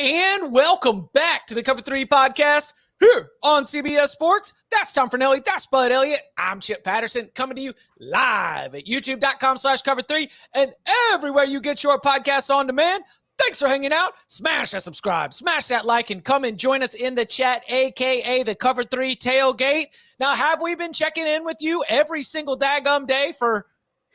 And welcome back to the Cover 3 podcast here on CBS Sports. That's Tom Fernelli. That's Bud Elliott. I'm Chip Patterson coming to you live at youtube.com/cover3 and everywhere you get your podcasts on demand. Thanks for hanging out. Smash that subscribe, smash that like, and come and join us in the chat, a.k.a. the Cover 3 Tailgate. Now, have we been checking in with you every single daggum day for,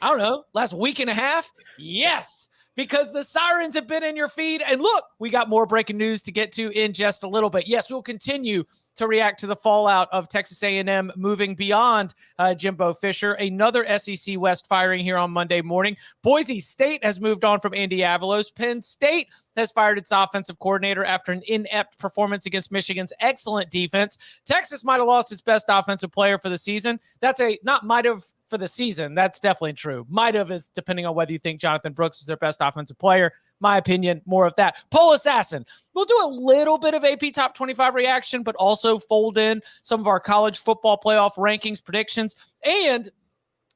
I don't know, last week and a half? Yes, because the sirens have been in your feed. And look, we got more breaking news to get to in just a little bit. Yes, we'll continue to react to the fallout of Texas A&M moving beyond Jimbo Fisher. Another SEC West firing here on Monday morning. Boise State has moved on from Andy Avalos. Penn State has fired its offensive coordinator after an inept performance against Michigan's excellent defense. Texas might have lost its best offensive player for the season. That's not might have for the season. That's definitely true. Might have is depending on whether you think Jonathan Brooks is their best offensive player. My opinion, more of that. Pole Assassin. We'll do a little bit of AP Top 25 reaction, but also fold in some of our college football playoff rankings, predictions, and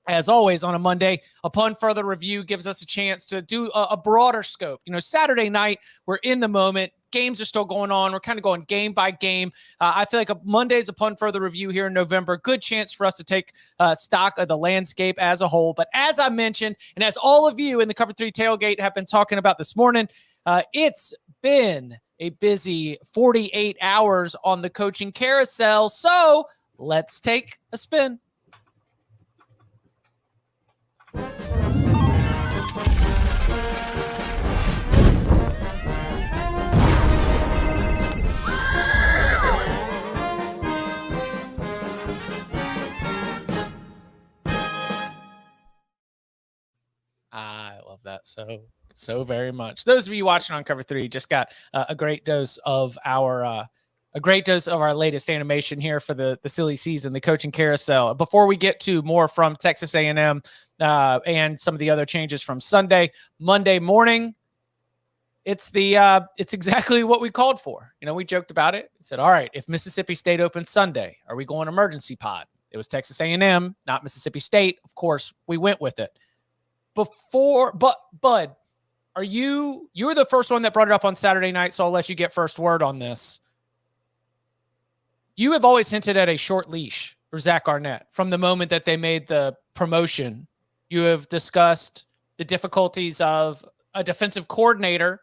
as always on a Monday, upon further review gives us a chance to do a broader scope. You know, Saturday night, we're in the moment. Games are still going on. We're kind of going game by game. I feel like Monday's upon further review here in November. Good chance for us to take stock of the landscape as a whole. But as I mentioned, and as all of you in the Cover 3 Tailgate have been talking about this morning, it's been a busy 48 hours on the coaching carousel. So let's take a spin. I love that so very much. Those of you watching on Cover 3 just got a great dose of our latest animation here for the silly season, the coaching carousel. Before we get to more from Texas A&M and some of the other changes from Monday morning, it's exactly what we called for. You know, we joked about it. We said, all right, if Mississippi State opens Sunday, are we going emergency pod? It was Texas A&M, not Mississippi State. Of course, we went with it. Bud, you're the first one that brought it up on Saturday night, so I'll let you get first word on this. You have always hinted at a short leash for Zac Arnett from the moment that they made the promotion. You have discussed the difficulties of a defensive coordinator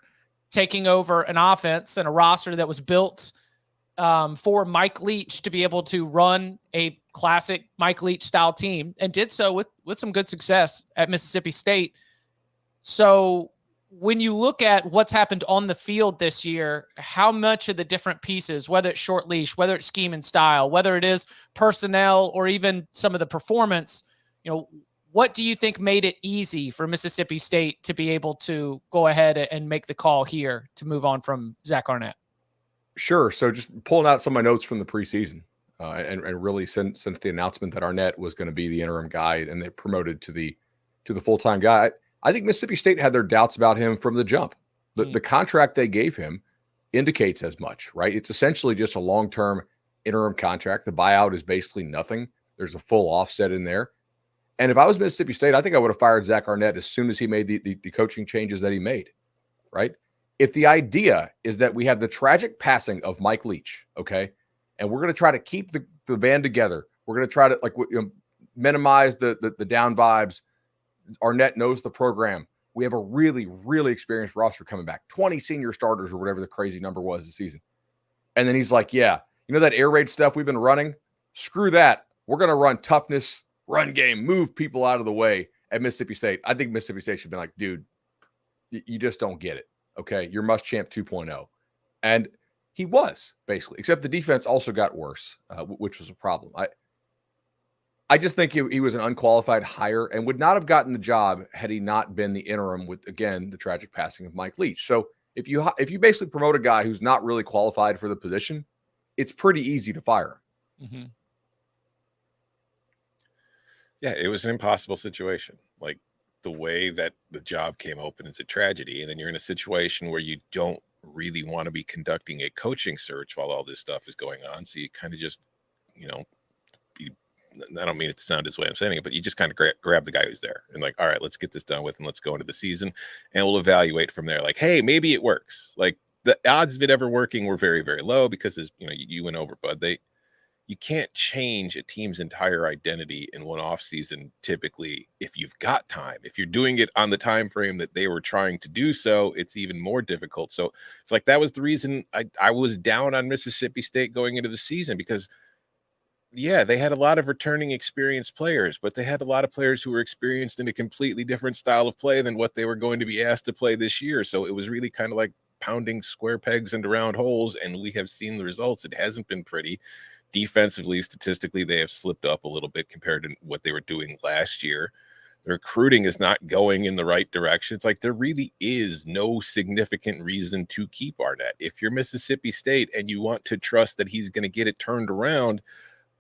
taking over an offense and a roster that was built for Mike Leach to be able to run a classic Mike Leach style team, and did so with some good success at Mississippi State. So when you look at what's happened on the field this year, how much of the different pieces, whether it's short leash, whether it's scheme and style, whether it is personnel or even some of the performance, you know, what do you think made it easy for Mississippi State to be able to go ahead and make the call here to move on from Zac Arnett? Sure. So just pulling out some of my notes from the preseason and really since the announcement that Arnett was going to be the interim guy and they promoted to the full-time guy, I think Mississippi State had their doubts about him from the jump. The contract they gave him indicates as much, right? It's essentially just a long-term interim contract. The buyout is basically nothing. There's a full offset in there. And if I was Mississippi State, I think I would have fired Zac Arnett as soon as he made the coaching changes that he made, right? If the idea is that we have the tragic passing of Mike Leach, okay, and we're going to try to keep the band together, we're going to try to minimize the down vibes. Arnett knows the program. We have a really, really experienced roster coming back, 20 senior starters or whatever the crazy number was this season. And then he's like, yeah, you know that air raid stuff we've been running? Screw that. We're going to run toughness, run game, move people out of the way at Mississippi State. I think Mississippi State should be like, dude, you just don't get it. Okay, you're Muschamp 2.0. And he was, basically, except the defense also got worse, which was a problem. I just think he was an unqualified hire and would not have gotten the job had he not been the interim with, again, the tragic passing of Mike Leach. So if you basically promote a guy who's not really qualified for the position, it's pretty easy to fire him. Mm-hmm. Yeah, it was an impossible situation. Like, the way that the job came open is a tragedy. And then you're in a situation where you don't really want to be conducting a coaching search while all this stuff is going on. So you kind of just, I don't mean it to sound this way I'm saying it, but you just kind of grab the guy who's there and all right, let's get this done with and let's go into the season and we'll evaluate from there. Like, hey, maybe it works. Like, the odds of it ever working were very, very low because, as you know, you went over, Bud. You can't change a team's entire identity in one off season. Typically, if you've got time, if you're doing it on the time frame that they were trying to do so, it's even more difficult. So it's like that was the reason I was down on Mississippi State going into the season because, yeah, they had a lot of returning experienced players, but they had a lot of players who were experienced in a completely different style of play than what they were going to be asked to play this year. So it was really kind of like pounding square pegs into round holes, and we have seen the results. It hasn't been pretty. Defensively, statistically, they have slipped up a little bit compared to what they were doing last year. The recruiting is not going in the right direction. It's like there really is no significant reason to keep Arnett. If you're Mississippi State and you want to trust that he's going to get it turned around,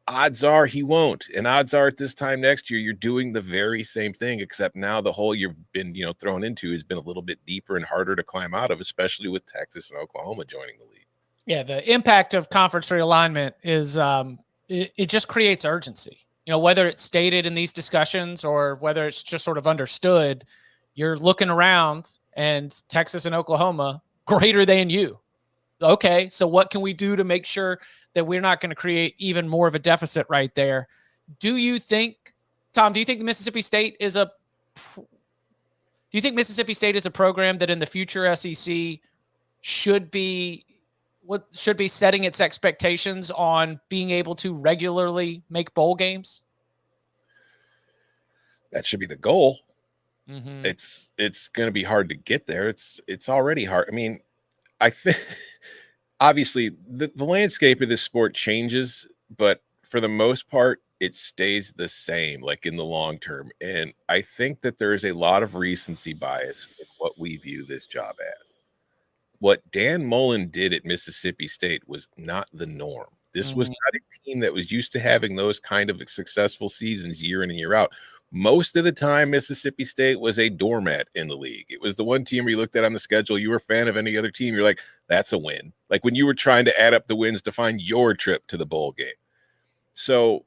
odds are he won't. And odds are at this time next year, you're doing the very same thing, except now the hole you've been, thrown into has been a little bit deeper and harder to climb out of, especially with Texas and Oklahoma joining the league. Yeah, the impact of conference realignment is it just creates urgency. Whether it's stated in these discussions or whether it's just sort of understood, you're looking around and Texas and Oklahoma greater than you. Okay, so what can we do to make sure that we're not going to create even more of a deficit right there? Do you think, Tom, Mississippi State is a program that in the future SEC should be setting its expectations on being able to regularly make bowl games? That should be the goal. Mm-hmm. It's going to be hard to get there. It's already hard. I mean, I think obviously the landscape of this sport changes, but for the most part, it stays the same, like in the long term. And I think that there is a lot of recency bias in what we view this job as. What Dan Mullen did at Mississippi State was not the norm. This was not a team that was used to having those kind of successful seasons year in and year out. Most of the time, Mississippi State was a doormat in the league. It was the one team where you looked at on the schedule, you were a fan of any other team, you're like, that's a win. Like when you were trying to add up the wins to find your trip to the bowl game. So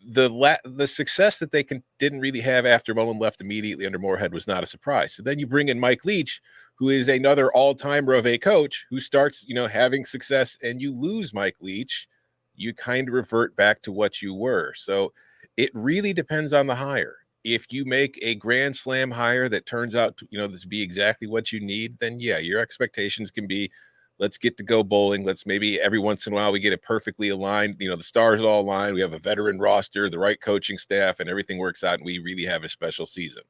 the success that they didn't really have after Mullen left immediately under Moorhead was not a surprise. So then you bring in Mike Leach, who is another all-timer of a coach who starts, having success, and you lose Mike Leach, you kind of revert back to what you were. So it really depends on the hire. If you make a grand slam hire that turns out to be exactly what you need, then yeah, your expectations can be, let's get to go bowling. Let's maybe every once in a while we get it perfectly aligned. The stars all align. We have a veteran roster, the right coaching staff, and everything works out, and we really have a special season.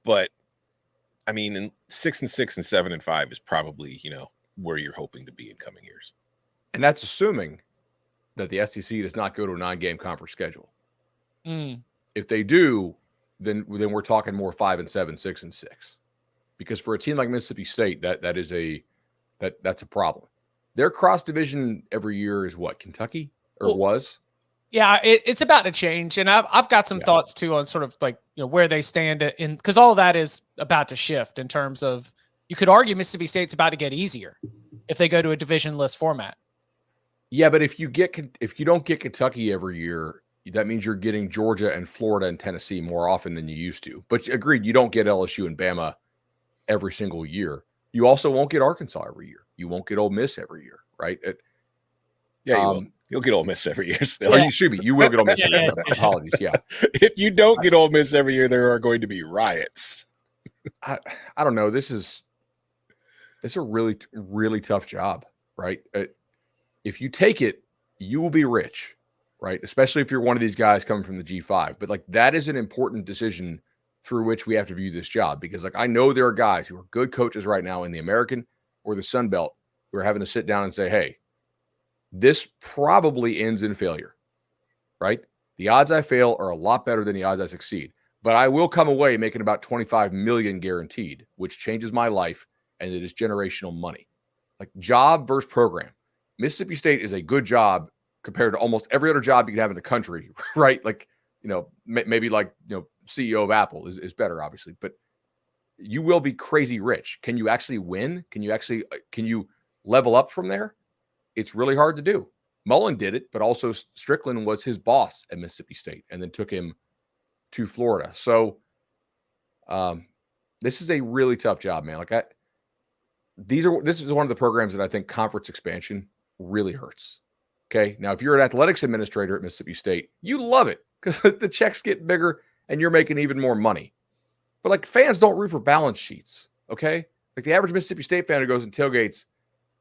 But I mean, in 6-6 and 7-5 is probably, where you're hoping to be in coming years. And that's assuming that the SEC does not go to a 9-game conference schedule. If they do, then we're talking more 5-7, 6-6. Because for a team like Mississippi State, that's a problem. Their cross division every year is what, Kentucky was? Yeah, it's about to change, and I've got some thoughts too on sort of like where they stand in, because all of that is about to shift in terms of, you could argue Mississippi State's about to get easier if they go to a division-less format. Yeah, but if you don't get Kentucky every year, that means you're getting Georgia and Florida and Tennessee more often than you used to. But agreed, you don't get LSU and Bama every single year. You also won't get Arkansas every year. You won't get Ole Miss every year, right? Yeah, you will. You'll get Ole Miss every year still. Or you should be. You will get Ole Miss every year. Apologies, yeah. If you don't get Ole Miss every year, there are going to be riots. I don't know. It's a really, really tough job, right? If you take it, you will be rich, right? Especially if you're one of these guys coming from the G5. But like, that is an important decision through which we have to view this job, because like, I know there are guys who are good coaches right now in the American or the Sun Belt who are having to sit down and say, hey, this probably ends in failure, right? The odds I fail are a lot better than the odds I succeed, but I will come away making about $25 million guaranteed, which changes my life, and it is generational money. Like, job versus program. Mississippi State is a good job compared to almost every other job you can have in the country, right? Like, maybe like, CEO of Apple is better, obviously, but you will be crazy rich. Can you actually win? Can you level up from there? It's really hard to do. Mullen did it, but also Strickland was his boss at Mississippi State and then took him to Florida. So this is a really tough job, man. Like, this is one of the programs that I think conference expansion really hurts. Okay. Now, if you're an athletics administrator at Mississippi State, you love it because the checks get bigger and you're making even more money. But like fans don't root for balance sheets. Okay. Like the average Mississippi State fan who goes and tailgates,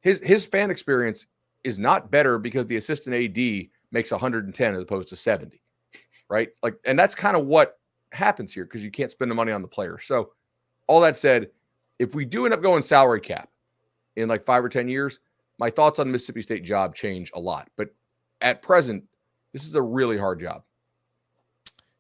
his fan experience is not better because the assistant AD makes 110 as opposed to 70. Right. Like, and that's kind of what happens here because you can't spend the money on the player. So all that said, if we do end up going salary cap in like 5 or 10 years, my thoughts on the Mississippi State job change a lot. But at present, this is a really hard job.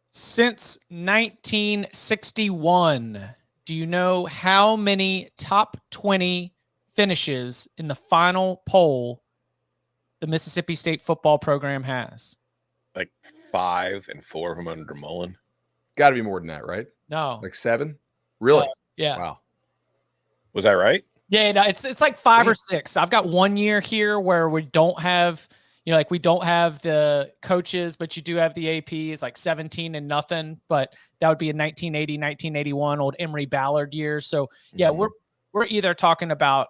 Since 1961, do you know how many top 20 finishes in the final poll the Mississippi State football program has? Like 5 and 4 of them under Mullen. Got to be more than that, right? No. Like 7? Really? Yeah. Wow. Was that right? Yeah, no, it's like 5 or 6. I've got 1 year here where we don't have, like we don't have the coaches, but you do have the AP. It's like 17 and nothing, but that would be in 1980, 1981, old Emory Ballard years. So yeah, we're either talking about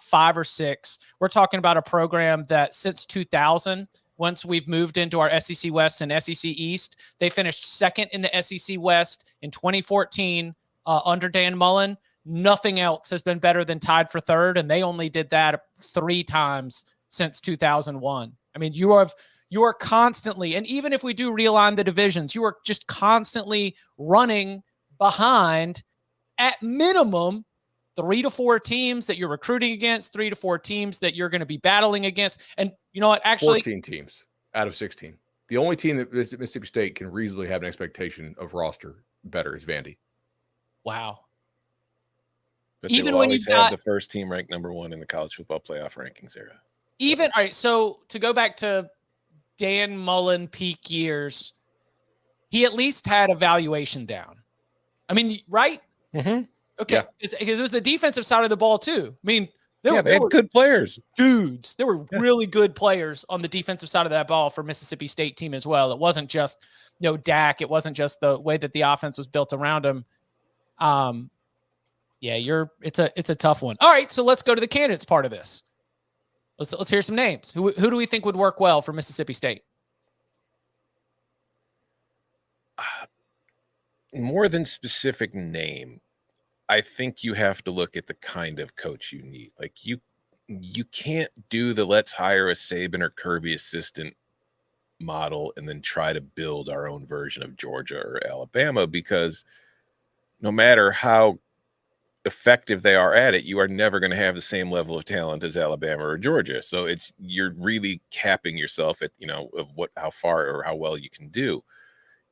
5 or 6. We're talking about a program that since 2000, once we've moved into our SEC West and SEC East, they finished second in the SEC West in 2014 under Dan Mullen. Nothing else has been better than tied for third, and they only did that 3 times since 2001. I mean, you are constantly, and even if we do realign the divisions, you are just constantly running behind at minimum 3 to 4 teams that you're recruiting against, 3 to 4 teams that you're going to be battling against. And you know what? Actually, 14 teams out of 16. The only team that Mississippi State can reasonably have an expectation of roster better is Vandy. Wow. But even they will when always you've have got the first team ranked number 1 in the college football playoff rankings era. All right, so to go back to Dan Mullen peak years, he at least had a valuation down. I mean, right? Mm-hmm. Okay, Yeah. because it was the defensive side of the ball too. I mean, They there had were good players. dudes. There were really good players on the defensive side of that ball for Mississippi State team as well. It wasn't just Dak. It wasn't just the way that the offense was built around him. Yeah, it's a tough one. All right, so let's go to the candidates part of this. Let's hear some names. Who do we think would work well for Mississippi State? More than specific name, I think you have to look at the kind of coach you need. Like you can't do the let's hire a Saban or Kirby assistant model and then try to build our own version of Georgia or Alabama, because no matter how effective they are at it, you are never going to have the same level of talent as Alabama or Georgia. So you're really capping yourself at, how far or how well you can do.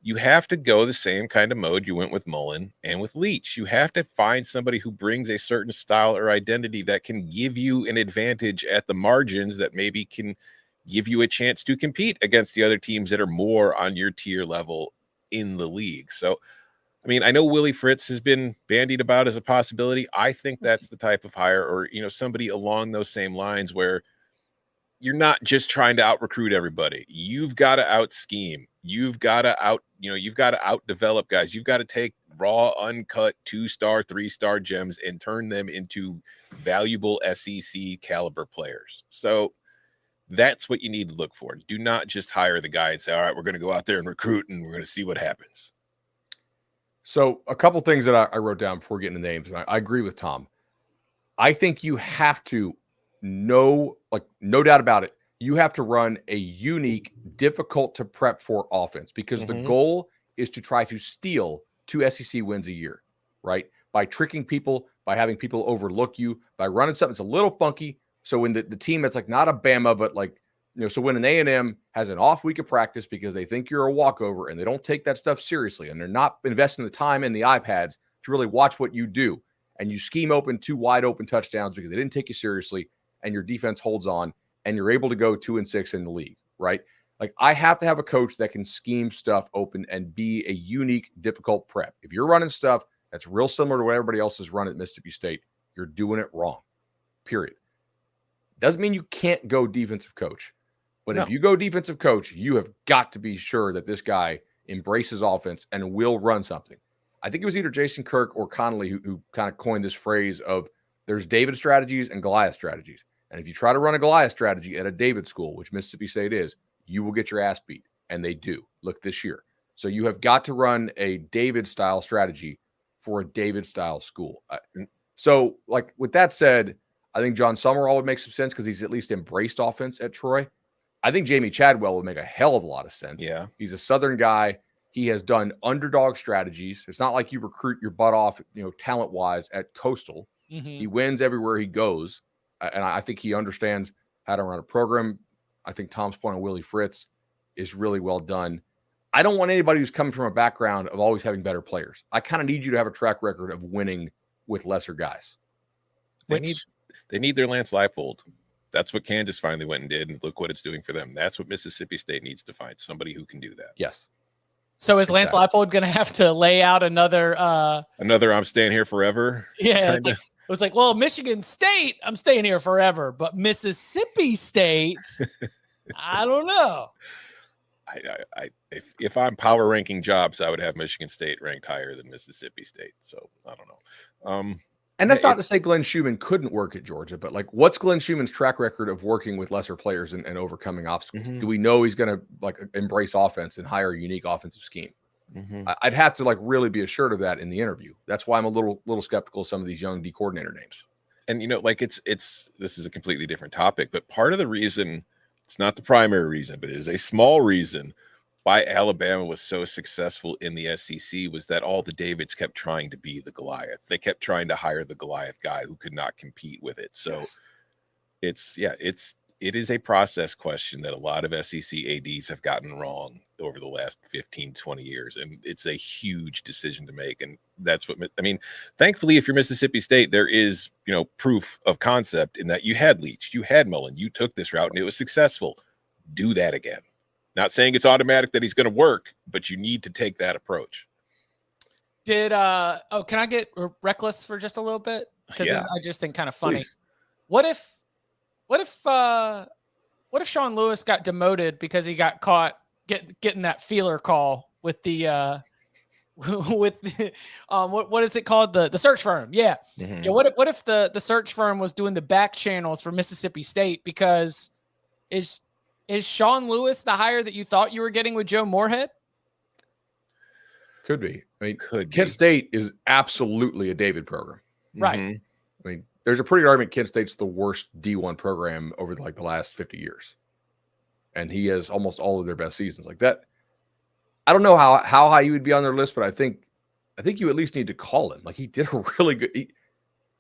You have to go the same kind of mode you went with Mullen and with Leach. You have to find somebody who brings a certain style or identity that can give you an advantage at the margins, that maybe can give you a chance to compete against the other teams that are more on your tier level in the league. So, I mean, I know Willie Fritz has been bandied about as a possibility. I think that's the type of hire, or, somebody along those same lines, where you're not just trying to out recruit everybody. You've got to out scheme. You've got to out develop guys. You've got to take raw, uncut 2-star, 3-star gems and turn them into valuable SEC caliber players. So that's what you need to look for. Do not just hire the guy and say, all right, we're going to go out there and recruit and we're going to see what happens. So a couple things that I wrote down before getting the names, and I agree with Tom. I think you have to know, no doubt about it, you have to run a unique, difficult to prep for offense, because the goal is to try to steal 2 SEC wins a year, right? By tricking people, by having people overlook you, by running something that's a little funky. So when the team that's like not a Bama, but so when an A&M has an off week of practice because they think you're a walkover and they don't take that stuff seriously, and they're not investing the time in the iPads to really watch what you do, and you scheme open 2 wide open touchdowns because they didn't take you seriously, and your defense holds on, and you're able to go 2-6 in the league, right? Like, I have to have a coach that can scheme stuff open and be a unique, difficult prep. If you're running stuff that's real similar to what everybody else has run at Mississippi State, you're doing it wrong, period. Doesn't mean you can't go defensive coach. But if you go defensive coach, you have got to be sure that this guy embraces offense and will run something. I think it was either Jason Kirk or Connolly who kind of coined this phrase of There's David strategies and Goliath strategies. And if you try to run a Goliath strategy at a David school, which Mississippi State is, you will get your ass beat. And they do. Look this year. So you have got to run a David-style strategy for a David-style school. So, like, with that said, I think John Summerall would make some sense because he's at least embraced offense at Troy. I think Jamie Chadwell would make a hell of a lot of sense. Yeah. He's a Southern guy. He has done underdog strategies. It's not like you recruit your butt off, talent-wise at Coastal. Mm-hmm. He wins everywhere he goes. And I think he understands how to run a program. I think Tom's point on Willie Fritz is really well done. I don't want anybody who's coming from a background of always having better players. I kind of need you to have a track record of winning with lesser guys. They need their Lance Leipold. That's what Kansas finally went and did, and look what it's doing for them. That's what Mississippi State needs to find, somebody who can do that. Yes. So is Lance Leipold going to have to lay out another I'm staying here forever? Yeah, it was like, well, Michigan State, I'm staying here forever, but Mississippi State, I don't know. If I'm power ranking jobs, I would have Michigan State ranked higher than Mississippi State. So I don't know. And that's not to say Glenn Schumann couldn't work at Georgia, but like, what's Glenn Schumann's track record of working with lesser players and overcoming obstacles? Mm-hmm. Do we know he's going to like embrace offense and hire a unique offensive scheme? Mm-hmm. I'd have to like really be assured of that in the interview. That's why I'm a little skeptical of some of these young D coordinator names. And this is a completely different topic, but part of the reason, it's not the primary reason, but it is a small reason why Alabama was so successful in the SEC was that all the Davids kept trying to be the Goliath. They kept trying to hire the Goliath guy who could not compete with it. So yes. it is a process question that a lot of SEC ADs have gotten wrong over the last 15, 20 years. And it's a huge decision to make. And that's thankfully, if you're Mississippi State, there is, proof of concept in that you had Leach, you had Mullen, you took this route and it was successful. Do that again. Not saying it's automatic that he's going to work, but you need to take that approach. Can I get reckless for just a little bit? Because I just think kind of funny. Please. What if Sean Lewis got demoted because he got caught getting that feeler call with the what is it called? The search firm. Yeah. Mm-hmm. Yeah. What if the search firm was doing the back channels for Mississippi State? Because is Sean Lewis the hire that you thought you were getting with Joe Moorhead? Could be. Kent State is absolutely a David program. Right. Mm-hmm. There's a pretty good argument Kent State's the worst D1 program over like the last 50 years. And he has almost all of their best seasons like that. I don't know how high he would be on their list, but I think you at least need to call him. Like, he did a really good. He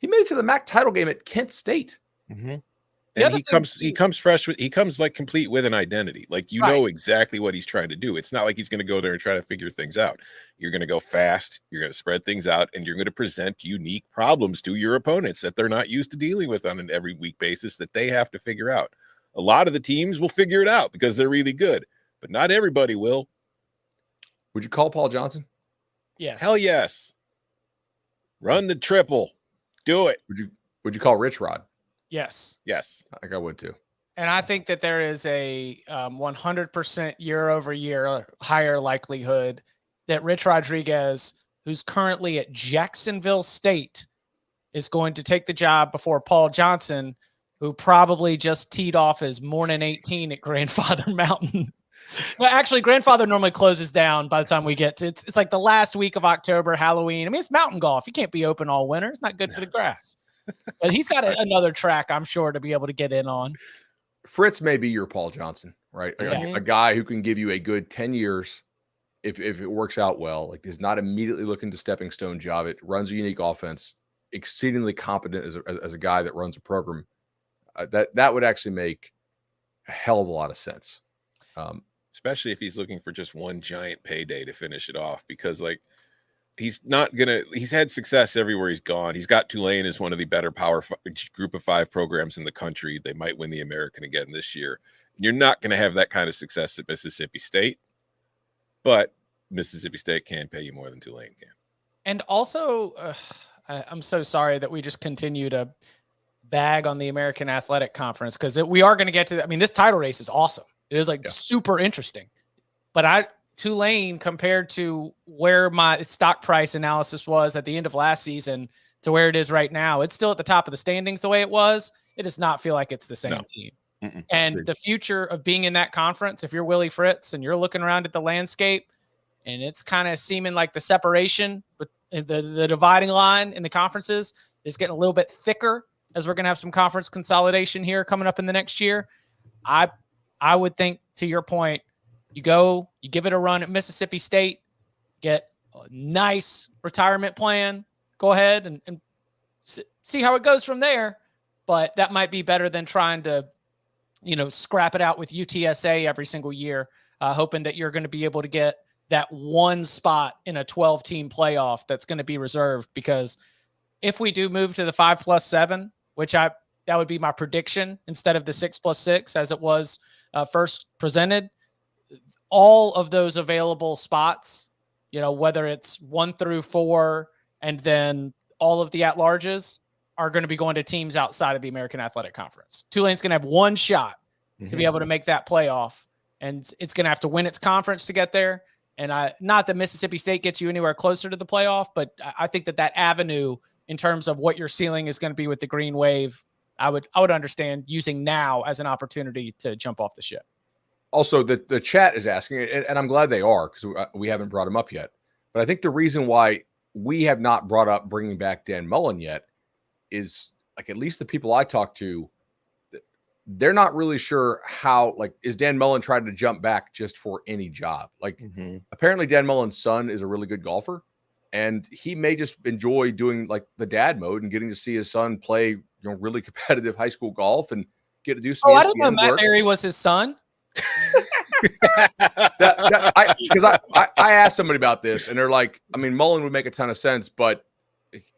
made it to the MAC title game at Kent State. Mm-hmm. And he comes fresh with, he comes like complete with an identity. Like, know exactly what he's trying to do. It's not like he's going to go there and try to figure things out. You're going to go fast. You're going to spread things out, and you're going to present unique problems to your opponents that they're not used to dealing with on an every week basis that they have to figure out. A lot of the teams will figure it out because they're really good, but not everybody will. Would you call Paul Johnson? Yes. Hell yes. Run the triple. Do it. Would you call Rich Rod? Yes. Yes. I think I would too. And I think that there is a 100% year-over-year higher likelihood that Rich Rodriguez, who's currently at Jacksonville State, is going to take the job before Paul Johnson, who probably just teed off his morning 18 at Grandfather Mountain. Well, actually, Grandfather normally closes down by the time we get to it's like the last week of October, Halloween. I mean, it's mountain golf. You can't be open all winter. It's not good for the grass. But he's got another track, I'm sure, to be able to get in on. Fritz may be your Paul Johnson, right? Yeah. A guy who can give you a good 10 years if it works out well. Like, is not immediately looking to stepping stone job. It runs a unique offense, exceedingly competent as a guy that runs a program. That would actually make a hell of a lot of sense. Especially if he's looking for just one giant payday to finish it off, because like he's had success everywhere he's gone. He's got Tulane as one of the better group of 5 programs in the country. They might win the American again this year. You're not going to have that kind of success at Mississippi State, but Mississippi State can pay you more than Tulane can. And also, I'm so sorry that we just continue to bag on the American Athletic Conference, because we are going to get to that. I mean, this title race is awesome. It is super interesting, but Tulane, compared to where my stock price analysis was at the end of last season, to where it is right now. It's still at the top of the standings the way it was. It does not feel like it's the same team. And the future of being in that conference, if you're Willie Fritz and you're looking around at the landscape and it's kind of seeming like the separation, but the dividing line in the conferences is getting a little bit thicker as we're going to have some conference consolidation here coming up in the next year. I would think, to your point, you give it a run at Mississippi State, get a nice retirement plan, go ahead and see how it goes from there. But that might be better than trying to, scrap it out with UTSA every single year, hoping that you're going to be able to get that one spot in a 12-team playoff that's going to be reserved. Because if we do move to the 5+7, which that would be my prediction instead of the 6+6 as it was first presented, all of those available spots, whether it's 1 through 4 and then all of the at-larges, are going to be going to teams outside of the American Athletic Conference. Tulane's going to have one shot to be able to make that playoff, and it's going to have to win its conference to get there. And not that Mississippi State gets you anywhere closer to the playoff, but I think that avenue in terms of what your ceiling is going to be with the Green Wave, I would understand using now as an opportunity to jump off the ship. Also, the chat is asking, and I'm glad they are, because we haven't brought him up yet. But I think the reason why we have not brought up bringing back Dan Mullen yet is, like, at least the people I talk to, they're not really sure how, like, is Dan Mullen trying to jump back just for any job? Like, apparently Dan Mullen's son is a really good golfer, and he may just enjoy doing, like, the dad mode and getting to see his son play, really competitive high school golf and get to do some. I didn't know Matt Berry was his son. Because I asked somebody about this, and they're like, I mean, Mullen would make a ton of sense, but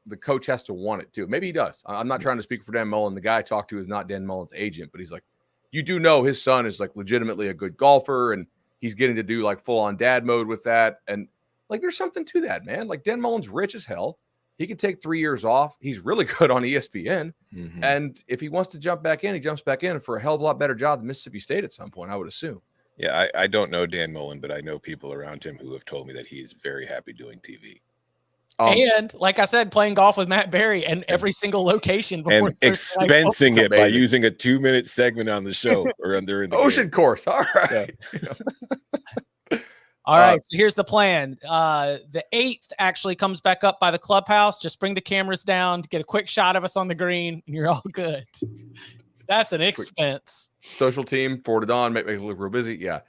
the coach has to want it too. Maybe he does. I'm not trying to speak for Dan Mullen. The guy I talked to is not Dan Mullen's agent, but he's like, you do know his son is, like, legitimately a good golfer, and he's getting to do, like, full on dad mode with that. And, like, there's something to that, man. Like, Dan Mullen's rich as hell. He could take 3 years off. He's really good on ESPN. And if he wants to jump back in, he jumps back in for a hell of a lot better job than Mississippi State at some point, I would assume. Yeah, I don't know Dan Mullen, but I know people around him who have told me that he's very happy doing TV. And like I said, playing golf with Matt Berry and every single location before and expensing it by using a 2-minute segment on the show or during the Ocean course. All right. Yeah. All right. So here's the plan. The 8th actually comes back up by the clubhouse. Just bring the cameras down to get a quick shot of us on the green, and you're all good. That's an expense. Social team, forwarded on, make it look real busy. Yeah.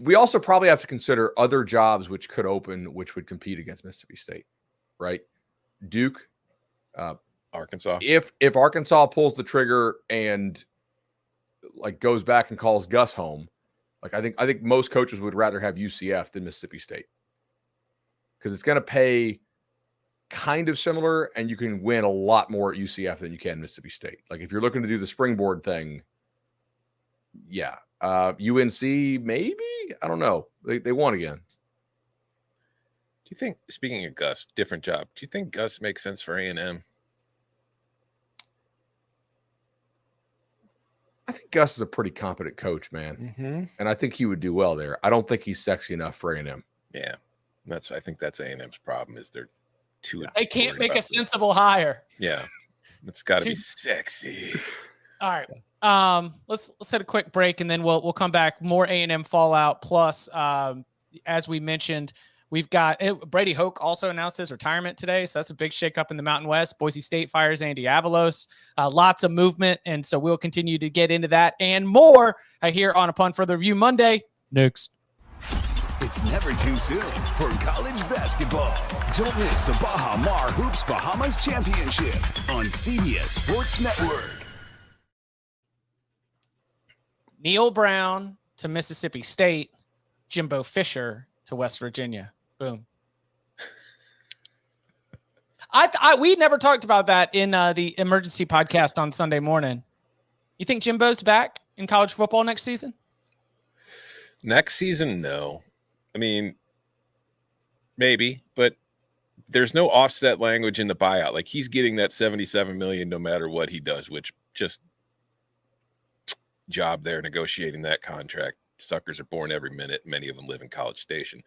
We also probably have to consider other jobs which could open, which would compete against Mississippi State, right? Duke, Arkansas. If Arkansas pulls the trigger and, like, goes back and calls Gus home, like, I think most coaches would rather have UCF than Mississippi State, because it's going to pay kind of similar, and you can win a lot more at UCF than you can Mississippi State. Like, if you're looking to do the springboard thing, yeah. UNC, maybe? I don't know. They won again. Do you think, speaking of Gus, different job, do you think Gus makes sense for A&M? I think Gus is a pretty competent coach, man. And I think he would do well there. I don't think he's sexy enough for A&M. Yeah. I think that's A&M's problem, is they're too. They can't make a sensible hire. Yeah. It's got to be sexy. All right. Let's hit a quick break, and then we'll come back. More A&M fallout. Plus, as we mentioned, we've got Brady Hoke also announced his retirement today, so that's a big shakeup in the Mountain West. Boise State fires Andy Avalos. Lots of movement, and so we'll continue to get into that and more here on Upon Further Review Monday. Next. It's never too soon for college basketball. Don't miss the Baha Mar Hoops Bahamas Championship on CBS Sports Network. Neil Brown to Mississippi State, Jimbo Fisher to West Virginia. Boom. We never talked about that in the emergency podcast on Sunday morning. You think Jimbo's back in college football next season? Next season, no. I mean, maybe, but there's no offset language in the buyout. Like, he's getting that $77 million no matter what he does, which just job there negotiating that contract. Suckers are born every minute. Many of them live in College Station.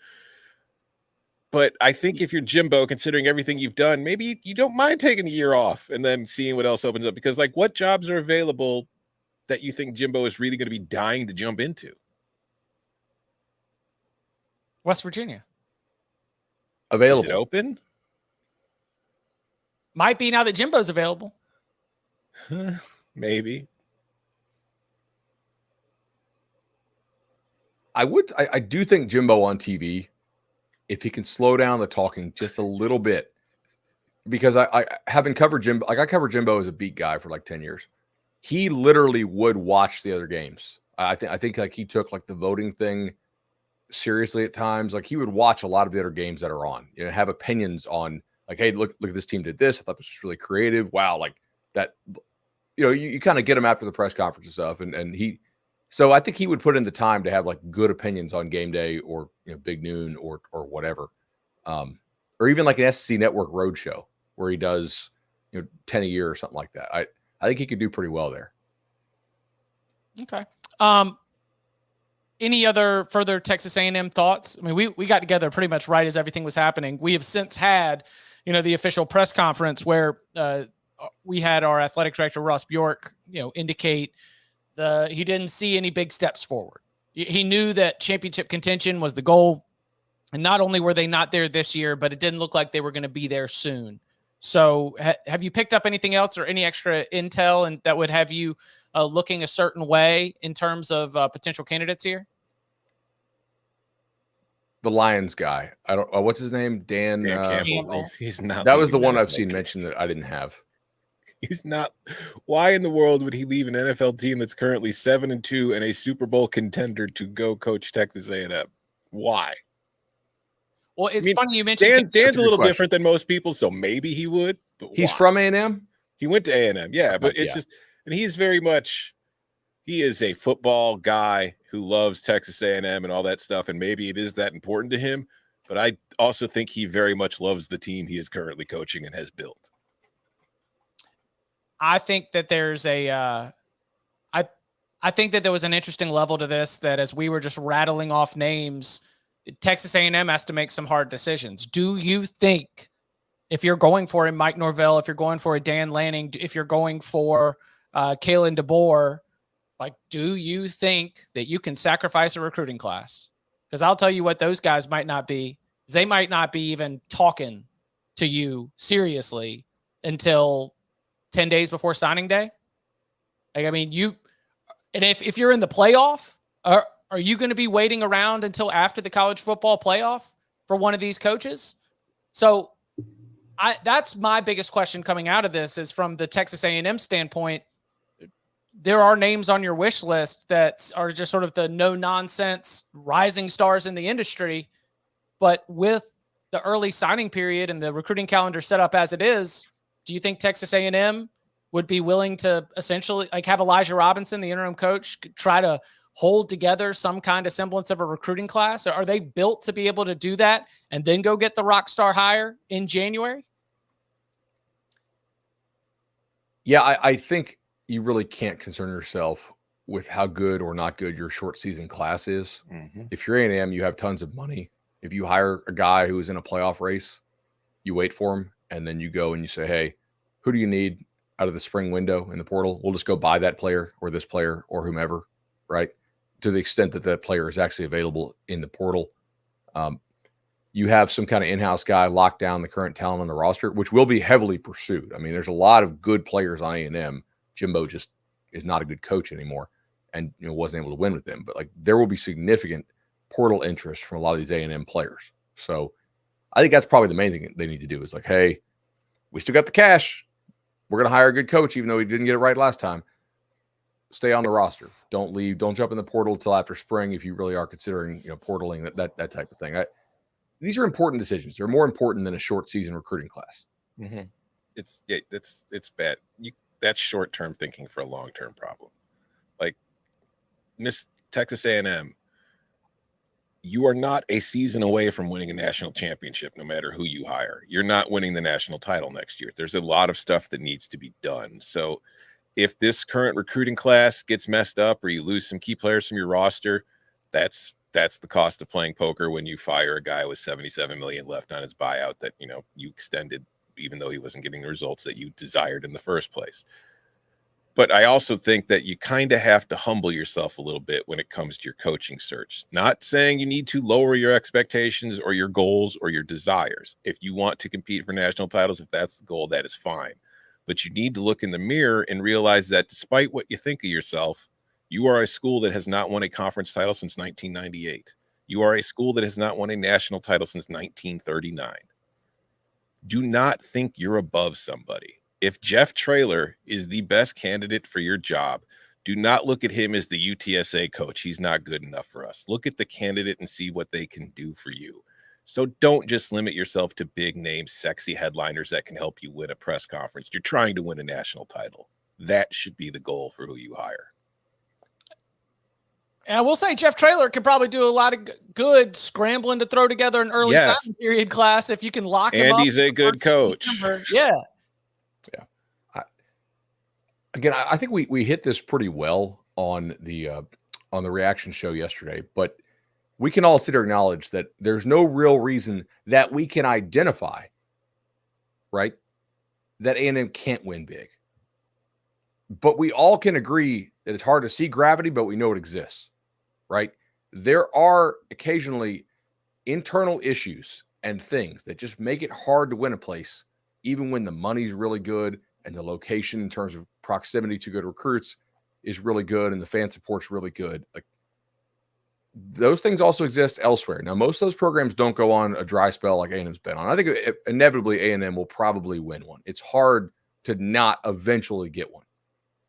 But I think if you're Jimbo, considering everything you've done, maybe you don't mind taking a year off and then seeing what else opens up. Because, like, what jobs are available that you think Jimbo is really going to be dying to jump into? West Virginia. Available. Is it open? Might be now that Jimbo's available. Maybe. I do think Jimbo on TV, if he can slow down the talking just a little bit, because I haven't covered Jimbo. Like, I covered Jimbo as a beat guy for like 10 years. He literally would watch the other games. I think like he took like the voting thing seriously at times. Like, he would watch a lot of the other games that are on, have opinions on, like, hey, look, this team did this. I thought this was really creative. Wow. Like that, you kind of get him after the press conference and stuff. So I think he would put in the time to have like good opinions on game day or Big Noon or whatever. Or even like an SEC Network roadshow where he does, 10 a year or something like that. I think he could do pretty well there. Okay. Any other further Texas A&M thoughts? I mean, we got together pretty much right as everything was happening. We have since had, the official press conference where we had our athletic director, Ross Bjork, indicate he didn't see any big steps forward. He knew that championship contention was the goal. And not only were they not there this year, but it didn't look like they were going to be there soon. So have you picked up anything else or any extra intel and that would have you looking a certain way in terms of potential candidates here? The Lions guy. I don't. What's his name? Dan Campbell. He's not. That was the one I've seen mentioned that I didn't have. He's not. Why in the world would he leave an NFL team that's currently 7-2 and a Super Bowl contender to go coach Texas A&M? Why? Well, it's funny you mentioned Dan's a little different than most people, so maybe he would. But he's from A&M. He went to A&M, yeah. But it's just, and he's very much. He is a football guy who loves Texas A&M and all that stuff, and maybe it is that important to him. But I also think he very much loves the team he is currently coaching and has built. I think that there's I think that there was an interesting level to this, that as we were just rattling off names, Texas A&M has to make some hard decisions. Do you think if you're going for a Mike Norvell, if you're going for a Dan Lanning, if you're going for Kalen DeBoer, like, do you think that you can sacrifice a recruiting class? Because I'll tell you what, those guys might not be. They might not be even talking to you seriously until 10 days before signing day. Like, I mean, if you're in the playoff, are you going to be waiting around until after the college football playoff for one of these coaches? So that's my biggest question coming out of this, is from the Texas A&M standpoint. There are names on your wish list that are just sort of the no-nonsense rising stars in the industry. But with the early signing period and the recruiting calendar set up as it is, do you think Texas A&M would be willing to essentially, like, have Elijah Robinson, the interim coach, try to hold together some kind of semblance of a recruiting class? Or are they built to be able to do that and then go get the rock star hire in January? Yeah, I think you really can't concern yourself with how good or not good your short season class is. Mm-hmm. If you're A&M, you have tons of money. If you hire a guy who is in a playoff race, you wait for him, and then you go and you say, hey, who do you need out of the spring window in the portal? We'll just go buy that player or this player or whomever, right? To the extent that that player is actually available in the portal. You have some kind of in-house guy lock down the current talent on the roster, which will be heavily pursued. I mean, there's a lot of good players on A&M. Jimbo just is not a good coach anymore and wasn't able to win with them. But like, there will be significant portal interest from a lot of these A&M players. So I think that's probably the main thing they need to do is like, hey, we still got the cash. We're going to hire a good coach, even though we didn't get it right last time. Stay on the roster. Don't leave. Don't jump in the portal until after spring if you really are considering portaling, that type of thing. These are important decisions. They're more important than a short season recruiting class. Mm-hmm. It's bad. That's short-term thinking for a long-term problem. Like Miss Texas A&M, you are not a season away from winning a national championship, no matter who you hire. You're not winning the national title next year. There's a lot of stuff that needs to be done. So if this current recruiting class gets messed up or you lose some key players from your roster, that's that's the cost of playing poker when you fire a guy with $77 million left on his buyout that, you know, you extended even though he wasn't getting the results that you desired in the first place. But I also think that you kind of have to humble yourself a little bit when it comes to your coaching search. Not saying you need to lower your expectations or your goals or your desires. If you want to compete for national titles, if that's the goal, that is fine. But you need to look in the mirror and realize that despite what you think of yourself, you are a school that has not won a conference title since 1998. You are a school that has not won a national title since 1939. Do not think you're above somebody. If Jeff Traylor is the best candidate for your job, do not look at him as the UTSA coach. He's not good enough for us. Look at the candidate and see what they can do for you. So don't just limit yourself to big name, sexy headliners that can help you win a press conference. You're trying to win a national title. That should be the goal for who you hire. And I will say Jeff Traylor can probably do a lot of good scrambling to throw together an early signing period class if you can lock him up. And he's a good coach. Yeah. I think we hit this pretty well on the reaction show yesterday, but we can all sit here and acknowledge that there's no real reason that we can identify, right, that A&M can't win big. But we all can agree that it's hard to see gravity, but we know it exists, right? There are occasionally internal issues and things that just make it hard to win a place, even when the money's really good and the location in terms of proximity to good recruits is really good and the fan support's really good. Like, those things also exist elsewhere. Now, most of those programs don't go on a dry spell like A&M's been on. I think inevitably A&M will probably win one. It's hard to not eventually get one.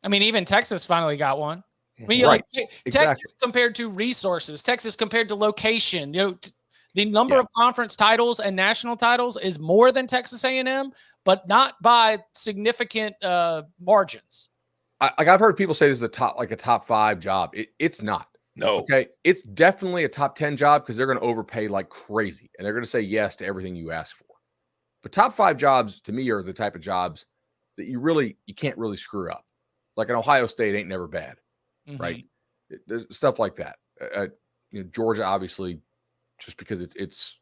I mean, even Texas finally got one. I mean, right. Texas compared to resources, Texas compared to location, the number of conference titles and national titles is more than Texas A&M, but not by significant margins. I've heard people say this is a top 5 job. It's not. No. Okay. It's definitely a top 10 job because they're going to overpay like crazy and they're going to say yes to everything you ask for. But top 5 jobs to me are the type of jobs that you can't really screw up. Like an Ohio State ain't never bad, right? There's stuff like that. Georgia, obviously, just because it's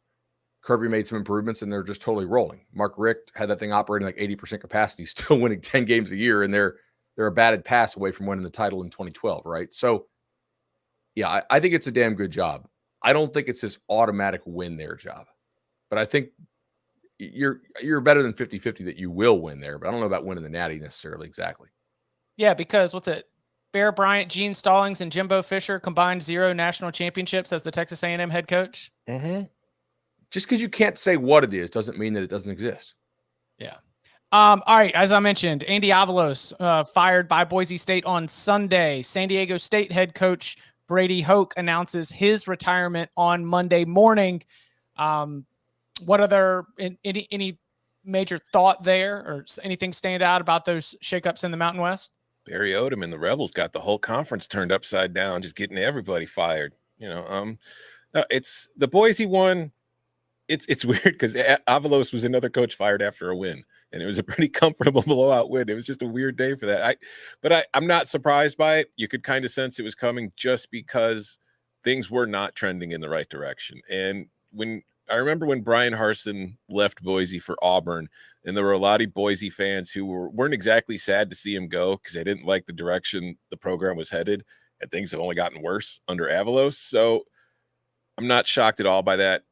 Kirby made some improvements and they're just totally rolling. Mark Richt had that thing operating like 80% capacity, still winning 10 games a year, and they're a batted pass away from winning the title in 2012, right? So, yeah, I think it's a damn good job. I don't think it's this automatic win there job, but I think you're better than 50-50 that you will win there, but I don't know about winning the Natty necessarily exactly. Yeah, because Bear Bryant, Gene Stallings, and Jimbo Fisher combined 0 national championships as the Texas A&M head coach. Just because you can't say what it is doesn't mean that it doesn't exist. Yeah. All right. As I mentioned, Andy Avalos fired by Boise State on Sunday. San Diego State head coach Brady Hoke announces his retirement on Monday morning. What other any major thought there or anything stand out about those shakeups in the Mountain West? Barry Odom and the Rebels got the whole conference turned upside down, just getting everybody fired. No, it's the Boise one. It's weird because Avalos was another coach fired after a win, and it was a pretty comfortable blowout win. It was just a weird day for that. I'm not surprised by it. You could kind of sense it was coming just because things were not trending in the right direction. And I remember when Brian Harsin left Boise for Auburn, and there were a lot of Boise fans who weren't exactly sad to see him go because they didn't like the direction the program was headed, and things have only gotten worse under Avalos. So I'm not shocked at all by that.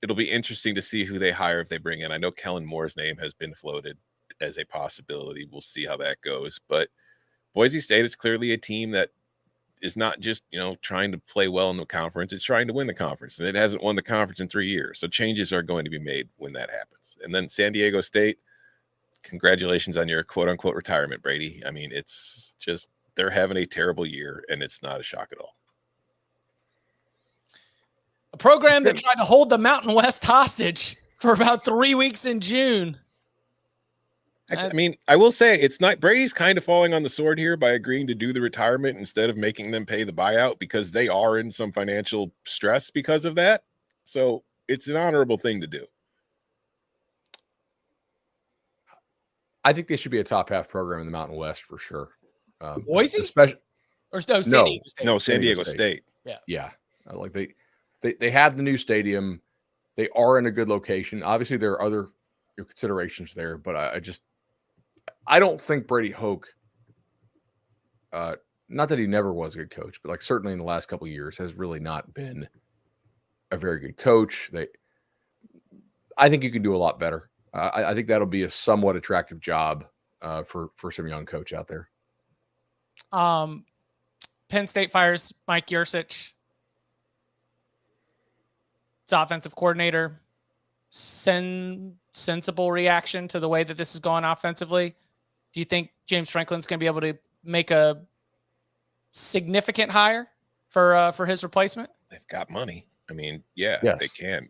It'll be interesting to see who they hire if they bring in. I know Kellen Moore's name has been floated as a possibility. We'll see how that goes. But Boise State is clearly a team that is not just, trying to play well in the conference. It's trying to win the conference, and it hasn't won the conference in 3 years. So changes are going to be made when that happens. And then San Diego State, congratulations on your quote unquote retirement, Brady. I mean, it's just, they're having a terrible year, and it's not a shock at all. A program that tried to hold the Mountain West hostage for about 3 weeks in June. Actually, I mean, I will say it's not, Brady's kind of falling on the sword here by agreeing to do the retirement instead of making them pay the buyout because they are in some financial stress because of that. So it's an honorable thing to do. I think they should be a top half program in the Mountain West for sure. Boise? Especially Or no, San Diego State. No, San Diego State. Yeah. they have the new stadium. They are in a good location. Obviously, there are other considerations there, but I don't think Brady Hoke, not that he never was a good coach, but like certainly in the last couple of years has really not been a very good coach. I think you can do a lot better. I think that'll be a somewhat attractive job for some young coach out there. Penn State fires Mike Yurcich. It's offensive coordinator. Sensible reaction to the way that this is going offensively. Do you think James Franklin's going to be able to make a significant hire for his replacement? They've got money. I mean, yeah, yes. They can.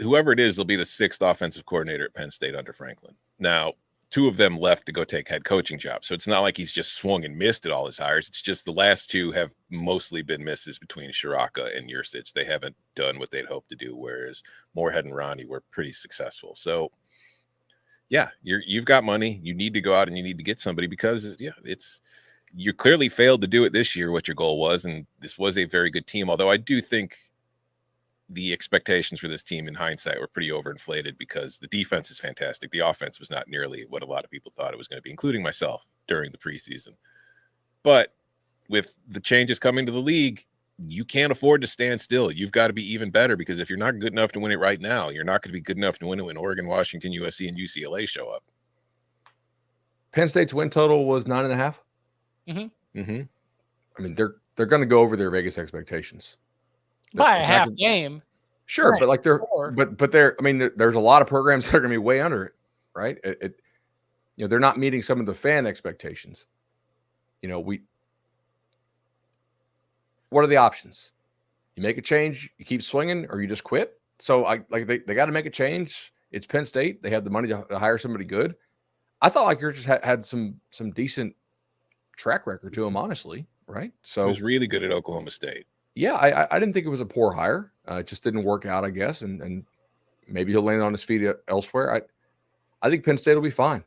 Whoever it is, they'll be the 6th offensive coordinator at Penn State under Franklin. Now, 2 of them left to go take head coaching jobs. So it's not like he's just swung and missed at all his hires. It's just the last 2 have mostly been misses between Shiraka and Yurcich. They haven't done what they'd hoped to do, whereas Moorhead and Ronnie were pretty successful. So, yeah, you've got money. You need to go out and you need to get somebody because, you clearly failed to do it this year, what your goal was, and this was a very good team. Although I do think the expectations for this team in hindsight were pretty overinflated because the defense is fantastic. The offense was not nearly what a lot of people thought it was going to be, including myself during the preseason. But with the changes coming to the league, you can't afford to stand still. You've got to be even better because if you're not good enough to win it right now, you're not going to be good enough to win it when Oregon, Washington, USC, and UCLA show up. Penn State's win total was 9.5. Mm-hmm. Mm-hmm. I mean, they're going to go over their Vegas expectations. By a half game. Sure, right. But like there's a lot of programs that are going to be way under it, right? They're not meeting some of the fan expectations. What are the options? You make a change, you keep swinging, or you just quit. So they got to make a change. It's Penn State. They have the money to hire somebody good. I thought like yours just had some decent track record to him, honestly, right? So he was really good at Oklahoma State. Yeah, I didn't think it was a poor hire. It just didn't work out, I guess, and maybe he'll land on his feet elsewhere. I think Penn State will be fine,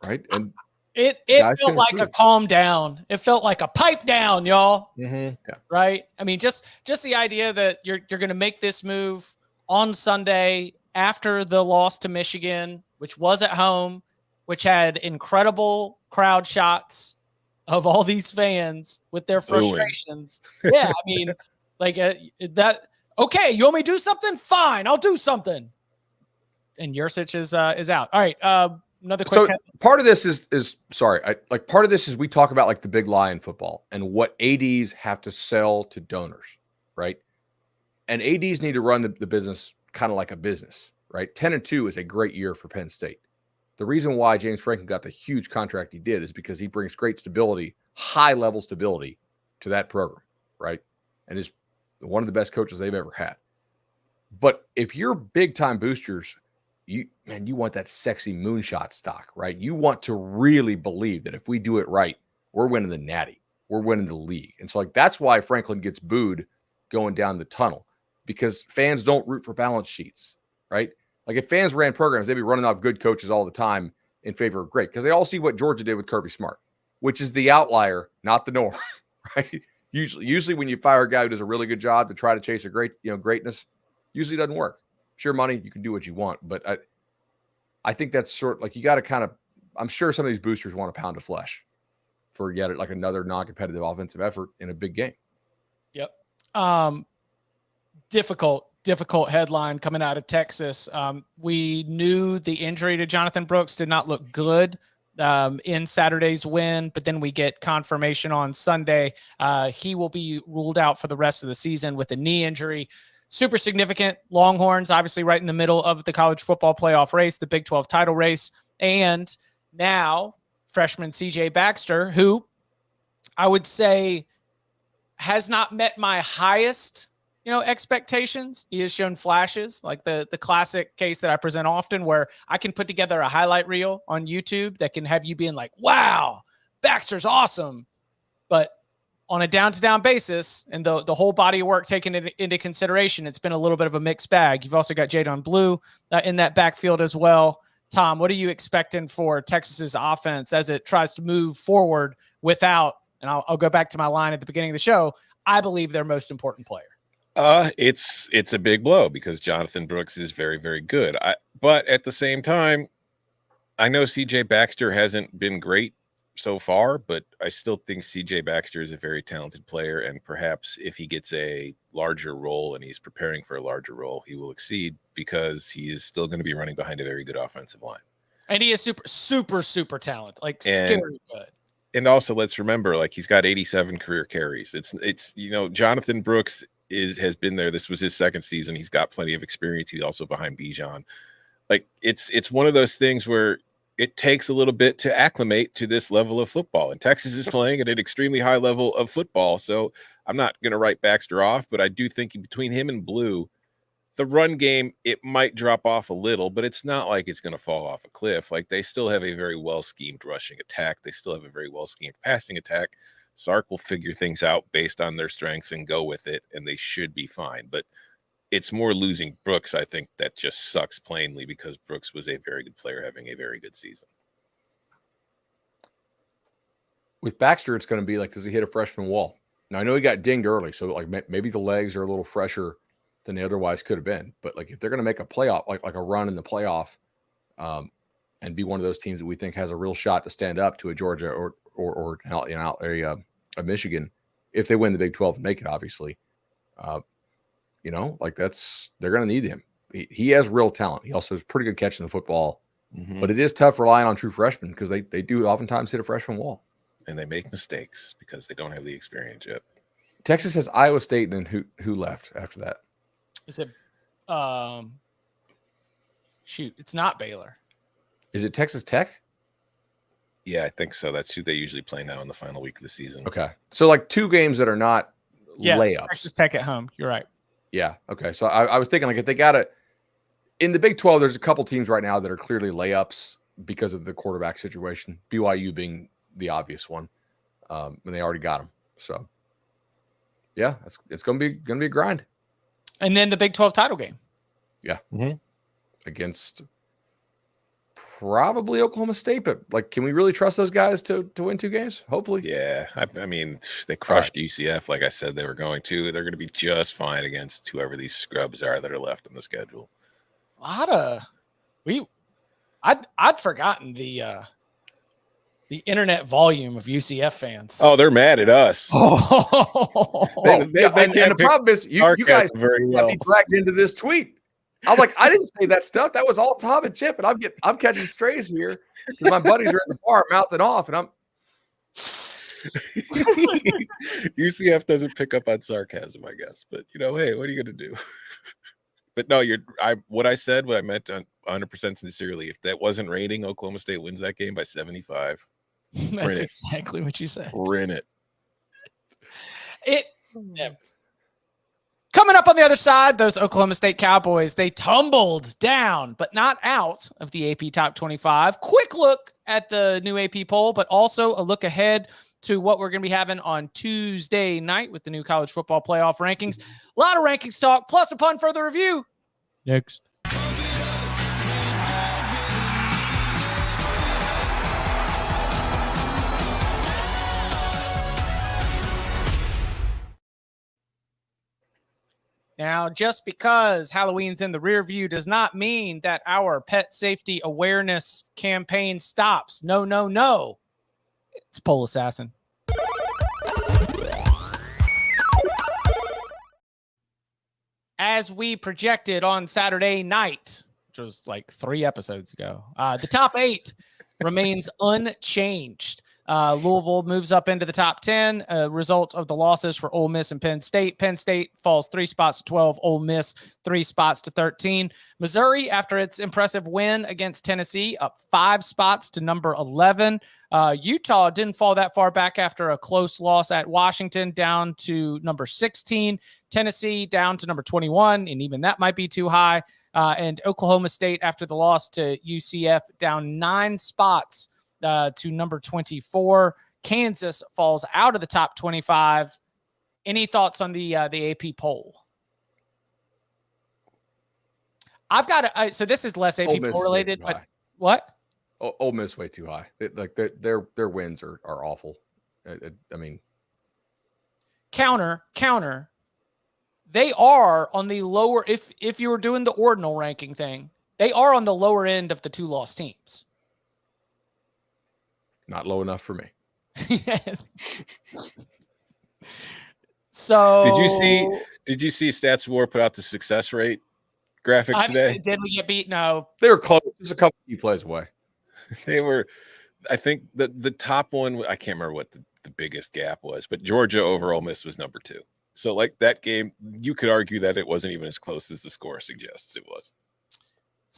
right? And it felt like a calm down. It felt like a pipe down, y'all. Mm-hmm. Yeah. Right? I mean, just the idea that you're going to make this move on Sunday after the loss to Michigan, which was at home, which had incredible crowd shots of all these fans with their frustrations. Yeah, I mean, like that. Okay, you want me to do something? Fine, I'll do something. And Yurcich is out. All right, another quick. So part of this is part of this is we talk about like the big lie in football and what ADs have to sell to donors, right? And ADs need to run the business kind of like a business, right? 10-2 is a great year for Penn State. The reason why James Franklin got the huge contract he did is because he brings great stability, high-level stability to that program, right? And is one of the best coaches they've ever had. But if you're big-time boosters, you want that sexy moonshot stock, right? You want to really believe that if we do it right, we're winning the Natty. We're winning the league. And so like that's why Franklin gets booed going down the tunnel because fans don't root for balance sheets, right? Like if fans ran programs, they'd be running off good coaches all the time in favor of great because they all see what Georgia did with Kirby Smart, which is the outlier, not the norm, right? Usually when you fire a guy who does a really good job to try to chase a greatness, usually doesn't work. Sure, money, you can do what you want, but I think that's sort of like you got to kind of. I'm sure some of these boosters want a pound of flesh for yet like another non-competitive offensive effort in a big game. Yep. Difficult headline coming out of Texas. We knew the injury to Jonathan Brooks did not look good in Saturday's win, but then we get confirmation on Sunday. He will be ruled out for the rest of the season with a knee injury. Super significant. Longhorns, obviously right in the middle of the college football playoff race, the Big 12 title race. And now freshman CJ Baxter, who I would say has not met my highest expectations. He has shown flashes, like the classic case that I present often where I can put together a highlight reel on YouTube that can have you being like, wow, Baxter's awesome. But on a down-to-down basis and the whole body of work taken into consideration, it's been a little bit of a mixed bag. You've also got Jadon Blue in that backfield as well. Tom, what are you expecting for Texas's offense as it tries to move forward without, and I'll go back to my line at the beginning of the show, I believe their most important player? It's a big blow because Jonathan Brooks is very, very good. But at the same time, I know CJ Baxter hasn't been great so far, but I still think CJ Baxter is a very talented player, and perhaps if he gets a larger role and he's preparing for a larger role, he will exceed because he is still going to be running behind a very good offensive line. And he is super talented, like scary good. And also, let's remember, like, he's got 87 career carries. It's Jonathan Brooks has been there. This was his second season. He's got plenty of experience. He's also behind Bijan. Like, it's one of those things where it takes a little bit to acclimate to this level of football. And Texas is playing at an extremely high level of football. So I'm not going to write Baxter off, but I do think between him and Blue, the run game, it might drop off a little, but it's not like it's going to fall off a cliff. Like, they still have a very well-schemed rushing attack. They still have a very well-schemed passing attack. Sark will figure things out based on their strengths and go with it, and they should be fine. But it's more losing Brooks, I think, that just sucks plainly because Brooks was a very good player having a very good season. With Baxter, it's going to be like, does he hit a freshman wall? Now, I know he got dinged early, so like maybe the legs are a little fresher than they otherwise could have been. But like, if they're going to make a playoff, like a run in the playoff, and be one of those teams that we think has a real shot to stand up to a Georgia or a Michigan, if they win the Big 12 and make it, obviously, like they're going to need him. He has real talent. He also is pretty good catching the football, but it is tough relying on true freshmen because they do oftentimes hit a freshman wall. And they make mistakes because they don't have the experience yet. Texas has Iowa State, and then who left after that? Is it it's not Baylor. Is it Texas Tech? Yeah, I think so. That's who they usually play now in the final week of the season. Okay. So like two games that are not layups. Texas Tech at home. You're right. Yeah. Okay. So I was thinking, like, if they got it in the Big 12, there's a couple teams right now that are clearly layups because of the quarterback situation. BYU being the obvious one, and they already got him. So yeah, it's gonna be a grind. And then the Big 12 title game. Yeah. Against probably Oklahoma State, but like, can we really trust those guys to win two games? Hopefully. Yeah. I mean, they crushed UCF like I said they were going to. They're going to be just fine against whoever these scrubs are that are left on the schedule. I'd forgotten the internet volume of UCF fans. Oh, they're mad at us. And the problem is you guys very got me dragged into this tweet. I'm like, I didn't say that stuff. That was all Tom and Chip, and I'm catching strays here because my buddies are in the bar mouthing off, and I'm. UCF doesn't pick up on sarcasm, I guess, but hey, what are you going to do? But no, what I meant 100% sincerely. If that wasn't raining, Oklahoma State wins that game by 75. That's exactly what you said. Print it. Coming up on the other side, those Oklahoma State Cowboys, they tumbled down, but not out of the AP Top 25. Quick look at the new AP poll, but also a look ahead to what we're going to be having on Tuesday night with the new college football playoff rankings. A lot of rankings talk, plus upon further review. Next. Now, just because Halloween's in the rear view does not mean that our pet safety awareness campaign stops. No. It's Poll Assassin. As we projected on Saturday night, which was like 3 episodes ago, the top 8 remains unchanged. Louisville moves up into the top 10, result of the losses for Ole Miss and Penn State. Penn State falls 3 spots to 12, Ole Miss 3 spots to 13. Missouri, after its impressive win against Tennessee, up 5 spots to number 11. Utah didn't fall that far back after a close loss at Washington, down to number 16. Tennessee down to number 21, and even that might be too high. And Oklahoma State, after the loss to UCF, down 9 spots to number 24. Kansas falls out of the top 25. Any thoughts on the AP poll? I've got so this is less AP poll related, but what? Ole Miss way too high. Their wins are awful. I mean, counter. they are on the lower, if you were doing the ordinal ranking thing, they are on the lower end of the 2 loss teams. Not low enough for me. Yes. So did you see Stats War put out the success rate graphic today? Did we get beat? No. They were close. Just a couple key plays away. They were, I think the top one, I can't remember what the biggest gap was, but Georgia over Ole Miss was number 2. So like that game, you could argue that it wasn't even as close as the score suggests it was.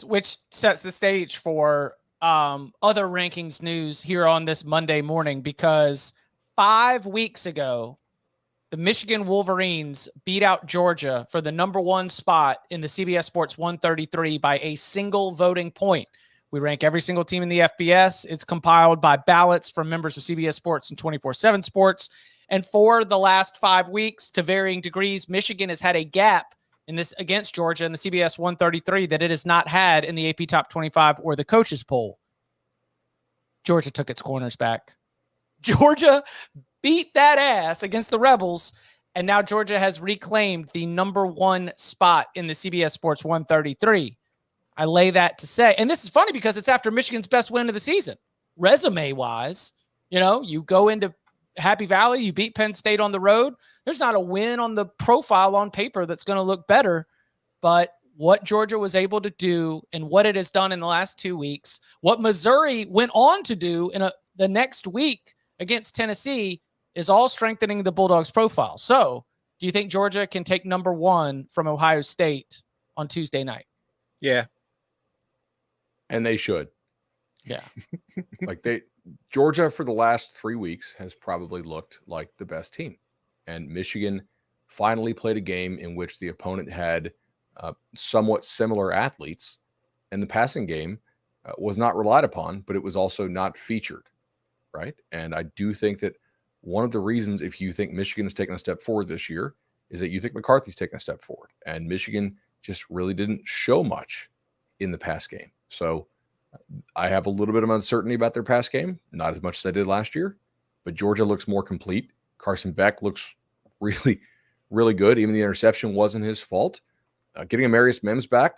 Which sets the stage for other rankings news here on this Monday morning, because 5 weeks ago, the Michigan Wolverines beat out Georgia for the number 1 spot in the CBS Sports 133 by a single voting point. We rank every single team in the FBS. It's compiled by ballots from members of CBS Sports and 24/7 Sports. And for the last 5 weeks, to varying degrees, Michigan has had a gap in this against Georgia in the CBS 133 that it has not had in the AP Top 25 or the coaches poll. Georgia took its corners back. Georgia beat that ass against the Rebels, and now Georgia has reclaimed the number 1 spot in the CBS Sports 133. I lay that to say, and this is funny because it's after Michigan's best win of the season. Resume-wise, you go into Happy Valley, you beat Penn State on the road. There's not a win on the profile on paper that's going to look better, but what Georgia was able to do and what it has done in the last 2 weeks, what Missouri went on to do in the next week against Tennessee, is all strengthening the Bulldogs profile. So do you think Georgia can take number 1 from Ohio State on Tuesday night? Yeah. And they should. Yeah. Georgia for the last 3 weeks has probably looked like the best team. And Michigan finally played a game in which the opponent had somewhat similar athletes, and the passing game was not relied upon, but it was also not featured, right? And I do think that one of the reasons, if you think Michigan has taken a step forward this year, is that you think McCarthy's taken a step forward, and Michigan just really didn't show much in the pass game. So I have a little bit of uncertainty about their pass game, not as much as I did last year, but Georgia looks more complete. Carson Beck looks really, really good. Even the interception wasn't his fault. Getting Amarius Mims back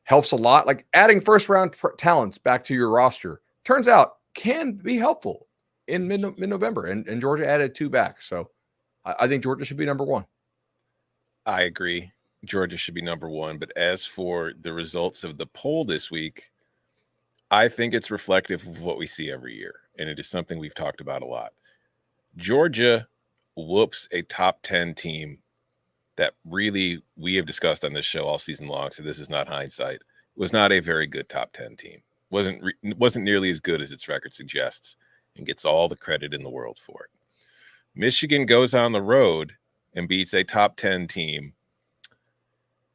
helps a lot. Like adding first-round talents back to your roster, turns out can be helpful in mid-November, and Georgia added 2 back. So I think Georgia should be number 1. I agree. Georgia should be number 1. But as for the results of the poll this week, I think it's reflective of what we see every year, and it is something we've talked about a lot. Georgia whoops a top 10 team that really we have discussed on this show all season long, so this is not hindsight. Was not a very good top 10 team. Wasn't nearly as good as its record suggests, and gets all the credit in the world for it. Michigan goes on the road and beats a top 10 team.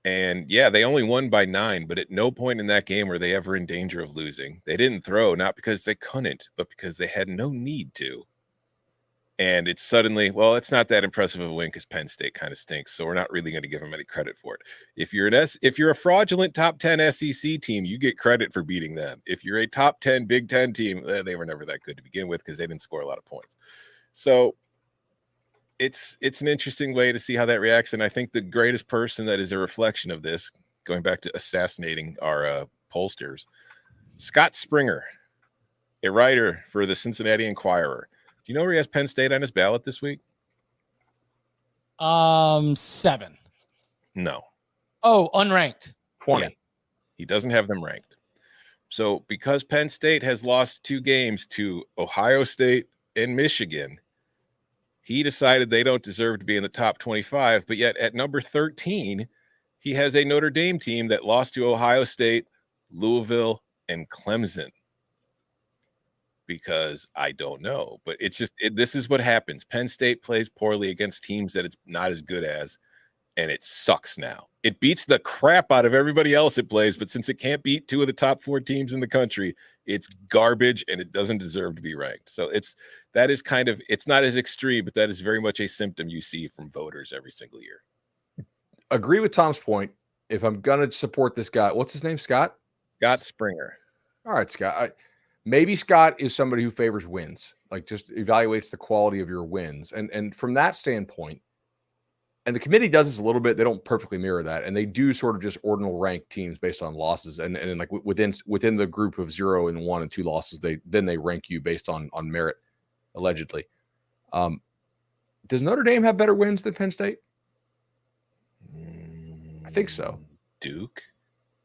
And yeah, they only won by 9, but at no point in that game were they ever in danger of losing. They didn't throw, not because they couldn't, but because they had no need to. And it's suddenly, well, it's not that impressive of a win because Penn State kind of stinks, so we're not really going to give them any credit for it. If you're a fraudulent top 10 SEC team, you get credit for beating them. If you're a top 10 Big Ten team, they were never that good to begin with because they didn't score a lot of points. So it's an interesting way to see how that reacts. And I think the greatest person that is a reflection of this, going back to assassinating our pollsters, Scott Springer, a writer for the Cincinnati Enquirer. Do you know where he has Penn State on his ballot this week? 7. No. Oh, unranked. 20. Yeah. He doesn't have them ranked. So because Penn State has lost 2 games to Ohio State and Michigan, he decided they don't deserve to be in the top 25, but yet at number 13, he has a Notre Dame team that lost to Ohio State, Louisville, and Clemson. Because I don't know, but it's just this is what happens. Penn State plays poorly against teams that it's not as good as, and it sucks now. It beats the crap out of everybody else it plays, but since it can't beat 2 of the top 4 teams in the country, it's garbage and it doesn't deserve to be ranked. So it's not as extreme, but that is very much a symptom you see from voters every single year. Agree with Tom's point. If I'm going to support this guy, what's his name? Scott Springer. All right, Scott. Maybe Scott is somebody who favors wins, like just evaluates the quality of your wins. And from that standpoint, and the committee does this a little bit. They don't perfectly mirror that, and they do sort of just ordinal rank teams based on losses, and then like within the group of 0 and 1 and 2 losses, they rank you based on merit, allegedly. Does Notre Dame have better wins than Penn State? I think so. Duke,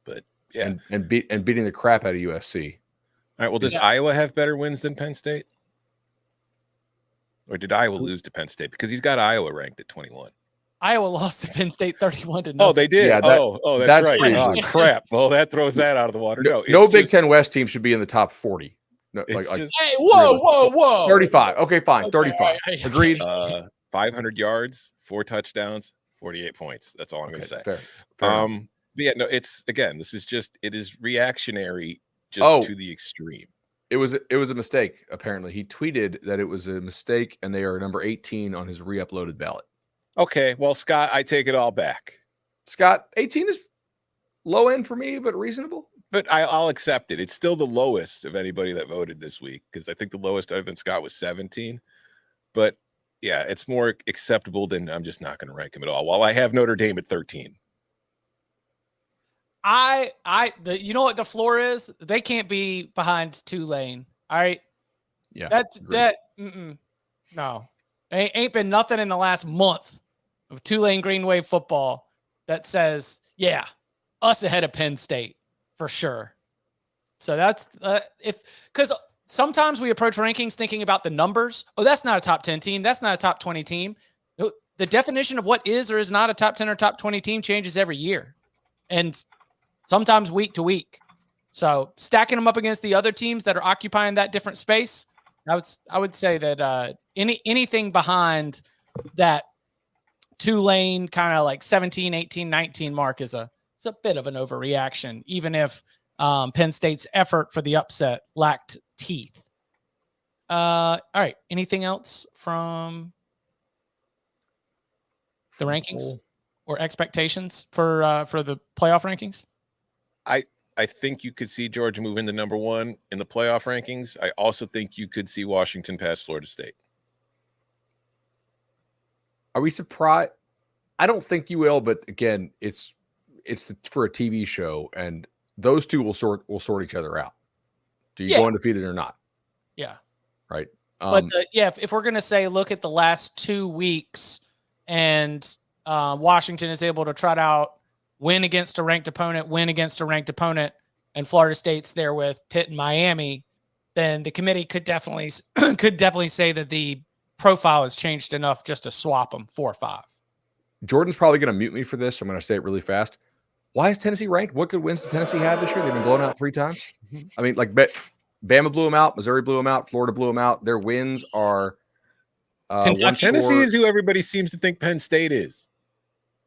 but yeah, and beating the crap out of USC. All right. Well, does Iowa have better wins than Penn State? Or did Iowa lose to Penn State? Because he's got Iowa ranked at 21. Iowa lost to Penn State 31-0. Oh, they did. Yeah, that's right. pretty Oh, good. crap. Well, that throws that out of the water. No Big Ten West team should be in the top 40. No, It's like just- Hey, whoa. 35. Okay, fine. Okay, 35. all right. Agreed. 500 yards, 4 touchdowns, 48 points. That's all I'm going to say. Fair enough. But yeah, no, it is reactionary to the extreme. It was a mistake, apparently. He tweeted that it was a mistake and they are number 18 on his re-uploaded ballot. Okay, well, Scott, I take it all back. Scott, 18 is low end for me, but reasonable. But I'll accept it. It's still the lowest of anybody that voted this week, because I think the lowest other than Scott was 17. But yeah, it's more acceptable than I'm just not going to rank him at all. While I have Notre Dame at 13. You know what the floor is? They can't be behind Tulane. All right. Yeah. No. Ain't been nothing in the last month of Tulane Green Wave football that says, yeah, us ahead of Penn State for sure. So that's because sometimes we approach rankings thinking about the numbers. Oh, that's not a top 10 team. That's not a top 20 team. The definition of what is or is not a top 10 or top 20 team changes every year. And sometimes week to week. So stacking them up against the other teams that are occupying that different space, I would say that anything behind that Tulane kind of like 17, 18, 19 mark it's a bit of an overreaction, even if Penn State's effort for the upset lacked teeth. All right. Anything else from the rankings or expectations for the playoff rankings? I think you could see Georgia move into number 1 in the playoff rankings. I also think you could see Washington pass Florida State. Are we surprised? I don't think you will, but again, it's for a TV show, and those two will sort each other out. Do you go undefeated or not? Yeah. Right. But if we're gonna say look at the last 2 weeks, and Washington is able to trot out win against a ranked opponent, and Florida State's there with Pitt and Miami, then the committee could definitely say that the profile has changed enough just to swap them 4 or 5. Jordan's probably going to mute me for this, so I'm going to say it really fast. Why is Tennessee ranked? What good wins does Tennessee have this year? They've been blown out 3 times. I mean, like Bama blew them out, Missouri blew them out, Florida blew them out. Their wins are Tennessee is who everybody seems to think Penn State is.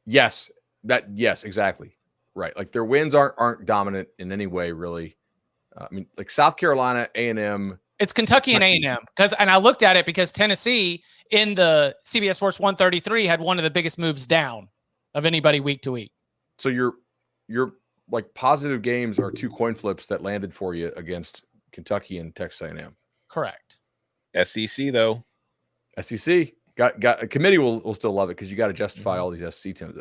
Yes, exactly. Right. Like their wins aren't dominant in any way, really. I mean, like South Carolina, A&M. It's Kentucky and A&M and I looked at it because Tennessee in the CBS Sports 133 had one of the biggest moves down of anybody week to week. So your like positive games are 2 coin flips that landed for you against Kentucky and Texas A&M. Correct. SEC though. SEC got a committee will still love it because you got to justify all these SEC teams.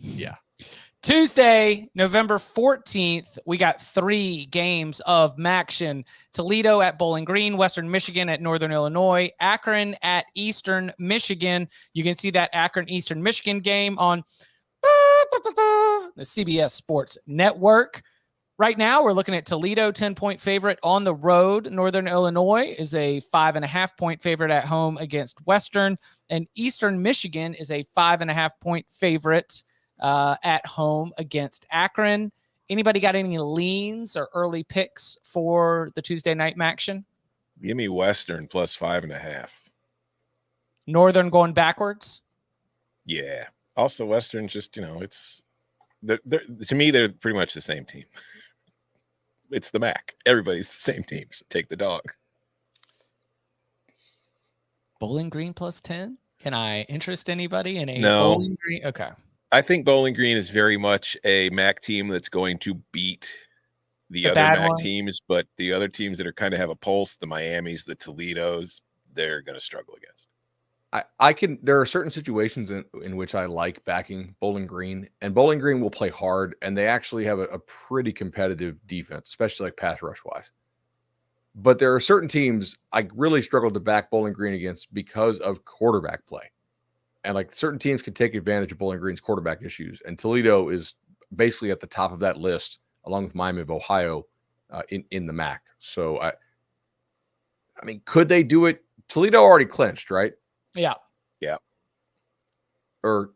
Yeah. Tuesday, November 14th, we got 3 games of MACtion. Toledo at Bowling Green, Western Michigan at Northern Illinois, Akron at Eastern Michigan. You can see that Akron-Eastern Michigan game on the CBS Sports Network. Right now, we're looking at Toledo, 10-point favorite on the road. Northern Illinois is a 5.5-point favorite at home against Western. And Eastern Michigan is a 5.5-point favorite at home against Akron. Anybody got any leans or early picks for the Tuesday night MACtion? Give me Western plus 5.5. Northern going backwards? Yeah. Also, Western just, they're to me, they're pretty much the same team. It's the MAC. Everybody's the same team. So take the dog. Bowling Green plus 10? Can I interest anybody in a No. Bowling Green? Okay. I think Bowling Green is very much a MAC team that's going to beat the other bad MAC ones. teams, but the other teams that are kind of have a pulse, the Miamis, the Toledos, they're going to struggle against. There are certain situations in which I like backing Bowling Green, and Bowling Green will play hard, and they actually have a pretty competitive defense, especially like pass rush wise. But there are certain teams I really struggled to back Bowling Green against because of quarterback play. And like certain teams can take advantage of Bowling Green's quarterback issues. And Toledo is basically at the top of that list, along with Miami of Ohio in the MAC. So, I mean, could they do it? Toledo already clinched, right? Yeah. Yeah. Or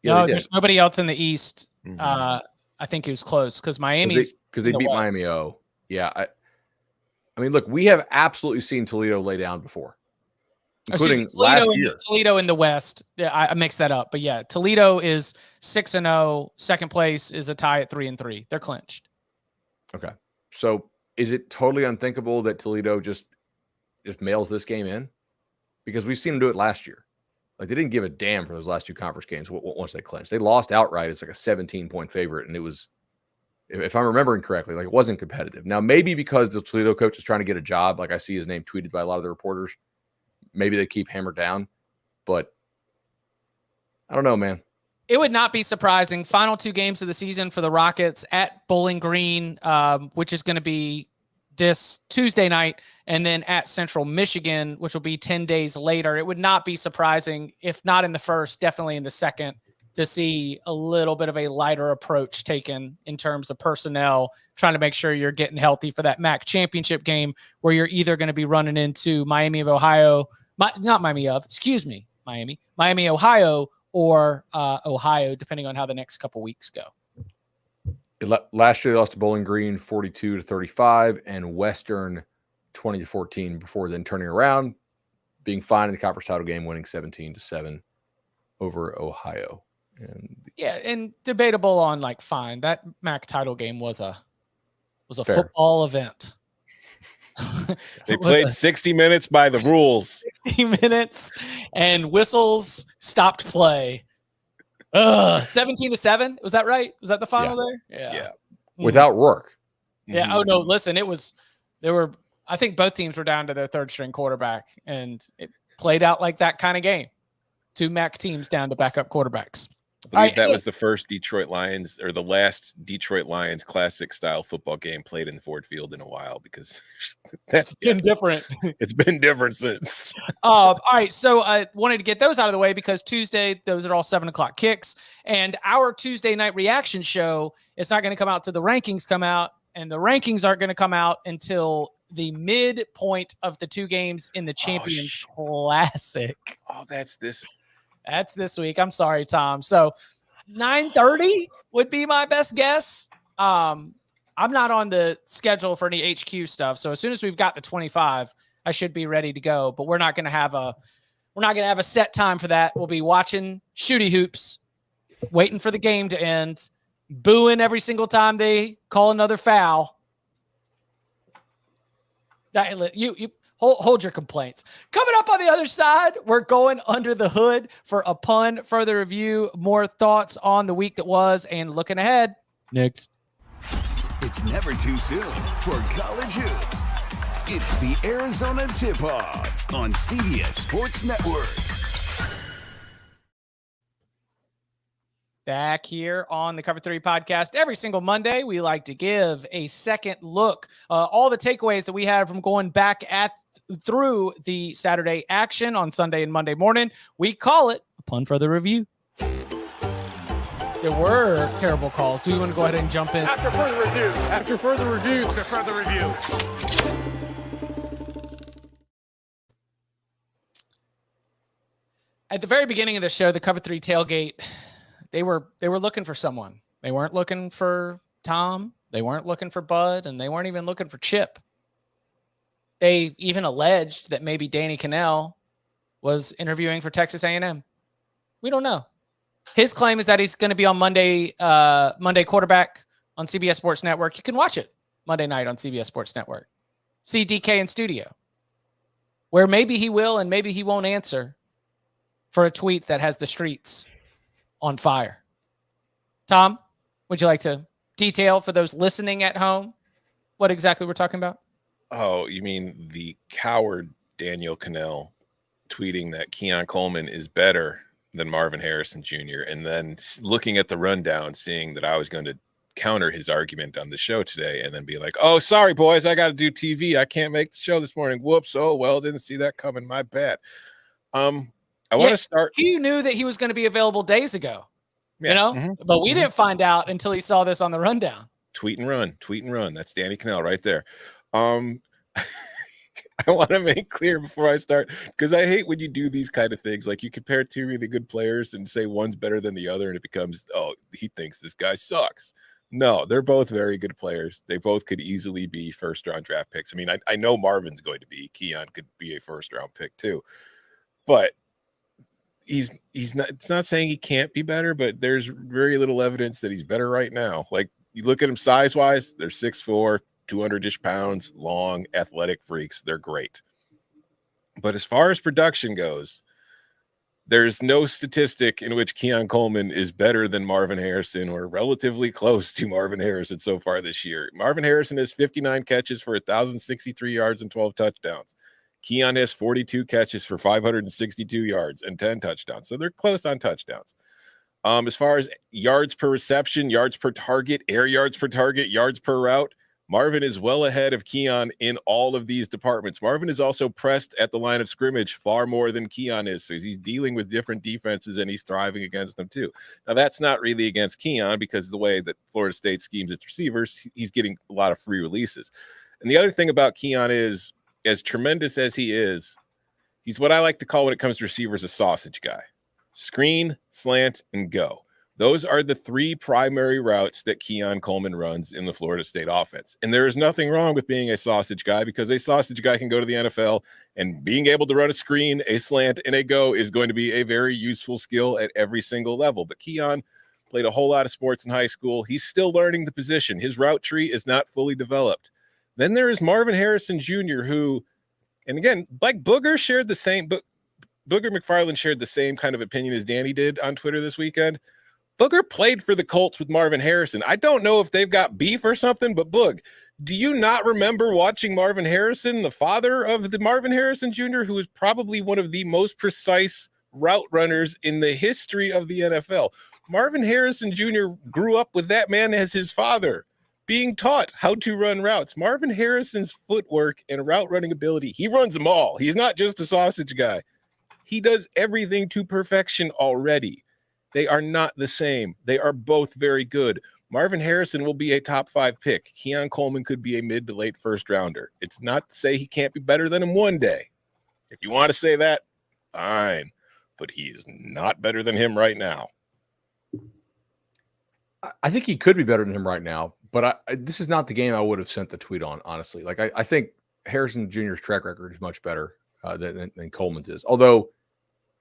no, there's nobody else in the East. Mhm. I think it was close because Miami's because they beat West. Miami. Oh, yeah. I mean, look, we have absolutely seen Toledo lay down before, including last year. Toledo in the West. Yeah, I mixed that up, but yeah, Toledo is 6-0. Second place is a tie at 3-3. They're clinched. Okay, so is it totally unthinkable that Toledo just mails this game in? Because we've seen them do it last year. Like, they didn't give a damn for those last two conference games once they clinched. They lost outright. It's like a 17-point favorite, and it was, if I'm remembering correctly, like, it wasn't competitive. Now, maybe because the Toledo coach is trying to get a job, like I see his name tweeted by a lot of the reporters, maybe they keep hammered down. But I don't know, man. It would not be surprising. Final two games of the season for the Rockets at Bowling Green, which is going to be this Tuesday night, and then at Central Michigan, which will be 10 days later. It would not be surprising, if not in the first, definitely in the second, to see a little bit of a lighter approach taken in terms of personnel, trying to make sure you're getting healthy for that MAC championship game, where you're either going to be running into Miami, Ohio, or Ohio, depending on how the next couple weeks go. Last year they lost to Bowling Green 42-35 and Western 20-14 before then turning around, being fine in the conference title game, winning 17-7 over Ohio. And debatable on like fine. That MAC title game was a Fair. Football event. They played 60 minutes by the rules. 60 minutes and whistles stopped play. 17-7. Was that right? Was that the final there? Yeah. Without Rourke. Yeah. Oh no, listen, I think both teams were down to their third string quarterback, and it played out like that kind of game. Two MAC teams down to backup quarterbacks. I believe that was the first Detroit Lions, or the last Detroit Lions classic style football game played in Ford Field in a while, because that's been different. It's been different since. All right. So I wanted to get those out of the way because Tuesday, those are all 7:00 kicks, and our Tuesday night reaction show, it's not going to come out till the rankings come out, and the rankings aren't going to come out until the midpoint of the two games in the Champions Classic. Oh, that's this week. I'm sorry, Tom. So 9:30 would be my best guess. I'm not on the schedule for any HQ stuff. So as soon as we've got the 25, I should be ready to go, but we're not going to have a set time for that. We'll be watching shooty hoops, waiting for the game to end, booing every single time they call another foul. You hold your complaints. Coming up on the other side, we're going under the hood for a pun, further review, more thoughts on the week that was, and looking ahead. Next. It's never too soon for college hoops. It's the Arizona Tip-Off on CBS Sports Network. Back here on the Cover 3 podcast. Every single Monday, we like to give a second look. All the takeaways that we had from going back through the Saturday action on Sunday and Monday morning. We call it a pun for the review. There were terrible calls. Do we want to go ahead and jump in? After further review. At the very beginning of the show, the Cover 3 tailgate, they were looking for someone. They weren't looking for Tom. They weren't looking for Bud, and they weren't even looking for Chip. They even alleged that maybe Danny Cannell was interviewing for Texas A&M. We don't know. His claim is that he's going to be on Monday quarterback on CBS Sports Network. You can watch it Monday night on CBS Sports Network. See DK in studio, where maybe he will and maybe he won't answer for a tweet that has the streets on fire. Tom, would you like to detail for those listening at home what exactly we're talking about? Oh, you mean the coward Daniel Cannell tweeting that Keon Coleman is better than Marvin Harrison Jr. and then looking at the rundown, seeing that I was going to counter his argument on the show today, and then be like, "Oh, sorry, boys, I got to do TV. I can't make the show this morning. Whoops. Oh, well, didn't see that coming. My bad." I want to start. He knew that he was going to be available days ago, Yeah. but we didn't find out until he saw this on the rundown. Tweet and run. That's Danny Cannell right there. I want to make clear before I start, because I hate when you do these kind of things. Like, you compare two really good players and say one's better than the other, and it becomes, oh, he thinks this guy sucks. No, they're both very good players. They both could easily be first-round draft picks. I mean, I know Marvin's going to be. Keon could be a first-round pick too. But he's not. It's not saying he can't be better, but there's very little evidence that he's better right now. Like, you look at him size-wise, they're 6'4", 200-ish pounds, long, athletic freaks. They're great. But as far as production goes, there's no statistic in which Keon Coleman is better than Marvin Harrison or relatively close to Marvin Harrison so far this year. Marvin Harrison has 59 catches for 1,063 yards and 12 touchdowns. Keon has 42 catches for 562 yards and 10 touchdowns. So they're close on touchdowns. As far as yards per reception, yards per target, air yards per target, yards per route, Marvin is well ahead of Keon in all of these departments. Marvin is also pressed at the line of scrimmage far more than Keon is. So he's dealing with different defenses, and he's thriving against them too. Now, that's not really against Keon, because the way that Florida State schemes its receivers, he's getting a lot of free releases. And the other thing about Keon is, as tremendous as he is, he's what I like to call, when it comes to receivers, a sausage guy. Screen, slant, and go. Those are the three primary routes that Keon Coleman runs in the Florida State offense. And there is nothing wrong with being a sausage guy, because a sausage guy can go to the NFL, and being able to run a screen, a slant, and a go is going to be a very useful skill at every single level. But Keon played a whole lot of sports in high school. He's still learning the position. His route tree is not fully developed. Then there is Marvin Harrison Jr., who, and again, like Booger shared the same, but Booger McFarland shared the same kind of opinion as Danny did on Twitter this weekend. Booger played for the Colts with Marvin Harrison. I don't know if they've got beef or something, but Boog, do you not remember watching Marvin Harrison, the father of the Marvin Harrison Jr., who is probably one of the most precise route runners in the history of the NFL? Marvin Harrison Jr. grew up with that man as his father, being taught how to run routes. Marvin Harrison's footwork and route running ability, he runs them all. He's not just a sausage guy. He does everything to perfection already. They are not the same. They are both very good. Marvin Harrison will be a top 5 pick. Keon Coleman could be a mid to late first rounder. It's not to say he can't be better than him one day. If you want to say that, fine. But he is not better than him right now. I think he could be better than him right now, but this is not the game I would have sent the tweet on, honestly. Like, I think Harrison Jr.'s track record is much better than Coleman's is. Although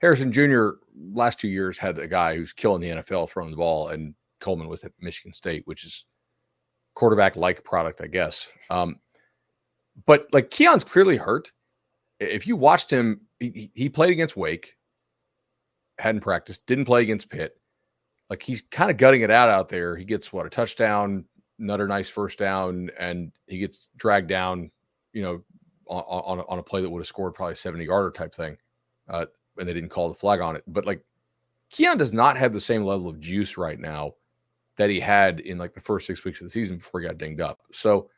Harrison Jr. last 2 years had a guy who's killing the NFL throwing the ball, and Coleman was at Michigan State, which is quarterback-like product, I guess. But like, Keon's clearly hurt. If you watched him, he played against Wake, hadn't practiced, didn't play against Pitt. Like, he's kind of gutting it out there. He gets a touchdown, another nice first down, and he gets dragged down, on a play that would have scored probably a 70-yarder type thing. And they didn't call the flag on it. But like, Keon does not have the same level of juice right now that he had in like the first 6 weeks of the season before he got dinged up. So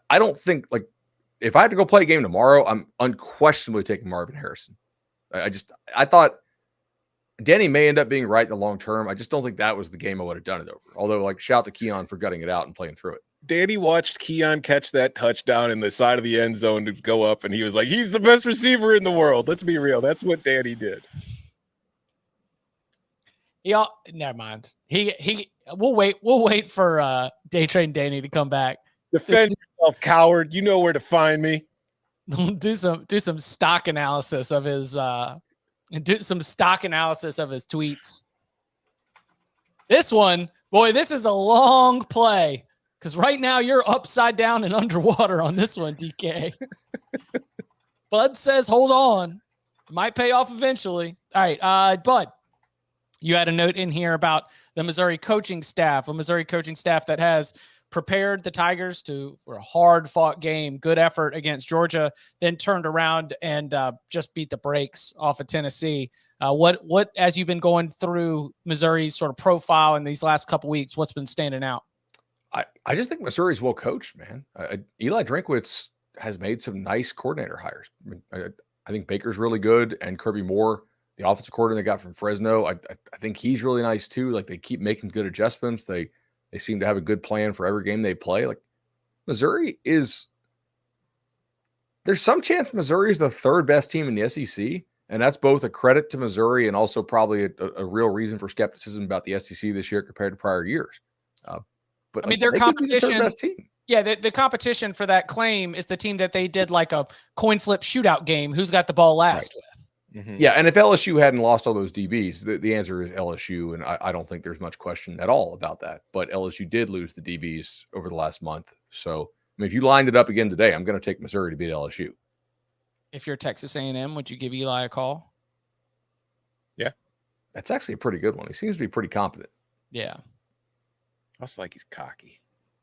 I don't think, like, if I had to go play a game tomorrow, I'm unquestionably taking Marvin Harrison. I thought Danny may end up being right in the long term. I just don't think that was the game I would have done it over. Although, like, shout to Keon for gutting it out and playing through it. Danny watched Keon catch that touchdown in the side of the end zone to go up, and he was like, he's the best receiver in the world. Let's be real. That's what Danny did. Yeah, never mind. We'll wait for Day Train Danny to come back. Defend yourself, coward. You know where to find me. Do some stock analysis of his tweets. This one, boy, this is a long play, because right now you're upside down and underwater on this one, DK. Bud says, hold on. It might pay off eventually. All right, Bud, you had a note in here about the Missouri coaching staff, a Missouri coaching staff that has prepared the Tigers for a hard-fought game, good effort against Georgia, then turned around and just beat the brakes off of Tennessee. What as you've been going through Missouri's sort of profile in these last couple weeks, what's been standing out? I just think Missouri's well coached, man. Eli Drinkwitz has made some nice coordinator hires. I think Baker's really good, and Kirby Moore, the offensive coordinator they got from Fresno, I think he's really nice too. Like, they keep making good adjustments. They seem to have a good plan for every game they play. Like, Missouri is – there's some chance Missouri is the third best team in the SEC, and that's both a credit to Missouri and also probably a real reason for skepticism about the SEC this year compared to prior years. But I mean, their competition – the best team. Yeah, the competition for that claim is the team that they did like a coin flip shootout game. Who's got the ball last with? Mm-hmm. Yeah, and if LSU hadn't lost all those DBs, the answer is LSU, and I don't think there's much question at all about that. But LSU did lose the DBs over the last month. So, I mean, if you lined it up again today, I'm going to take Missouri to beat LSU. If you're Texas A&M, would you give Eli a call? Yeah. That's actually a pretty good one. He seems to be pretty competent. Yeah. I also like he's cocky.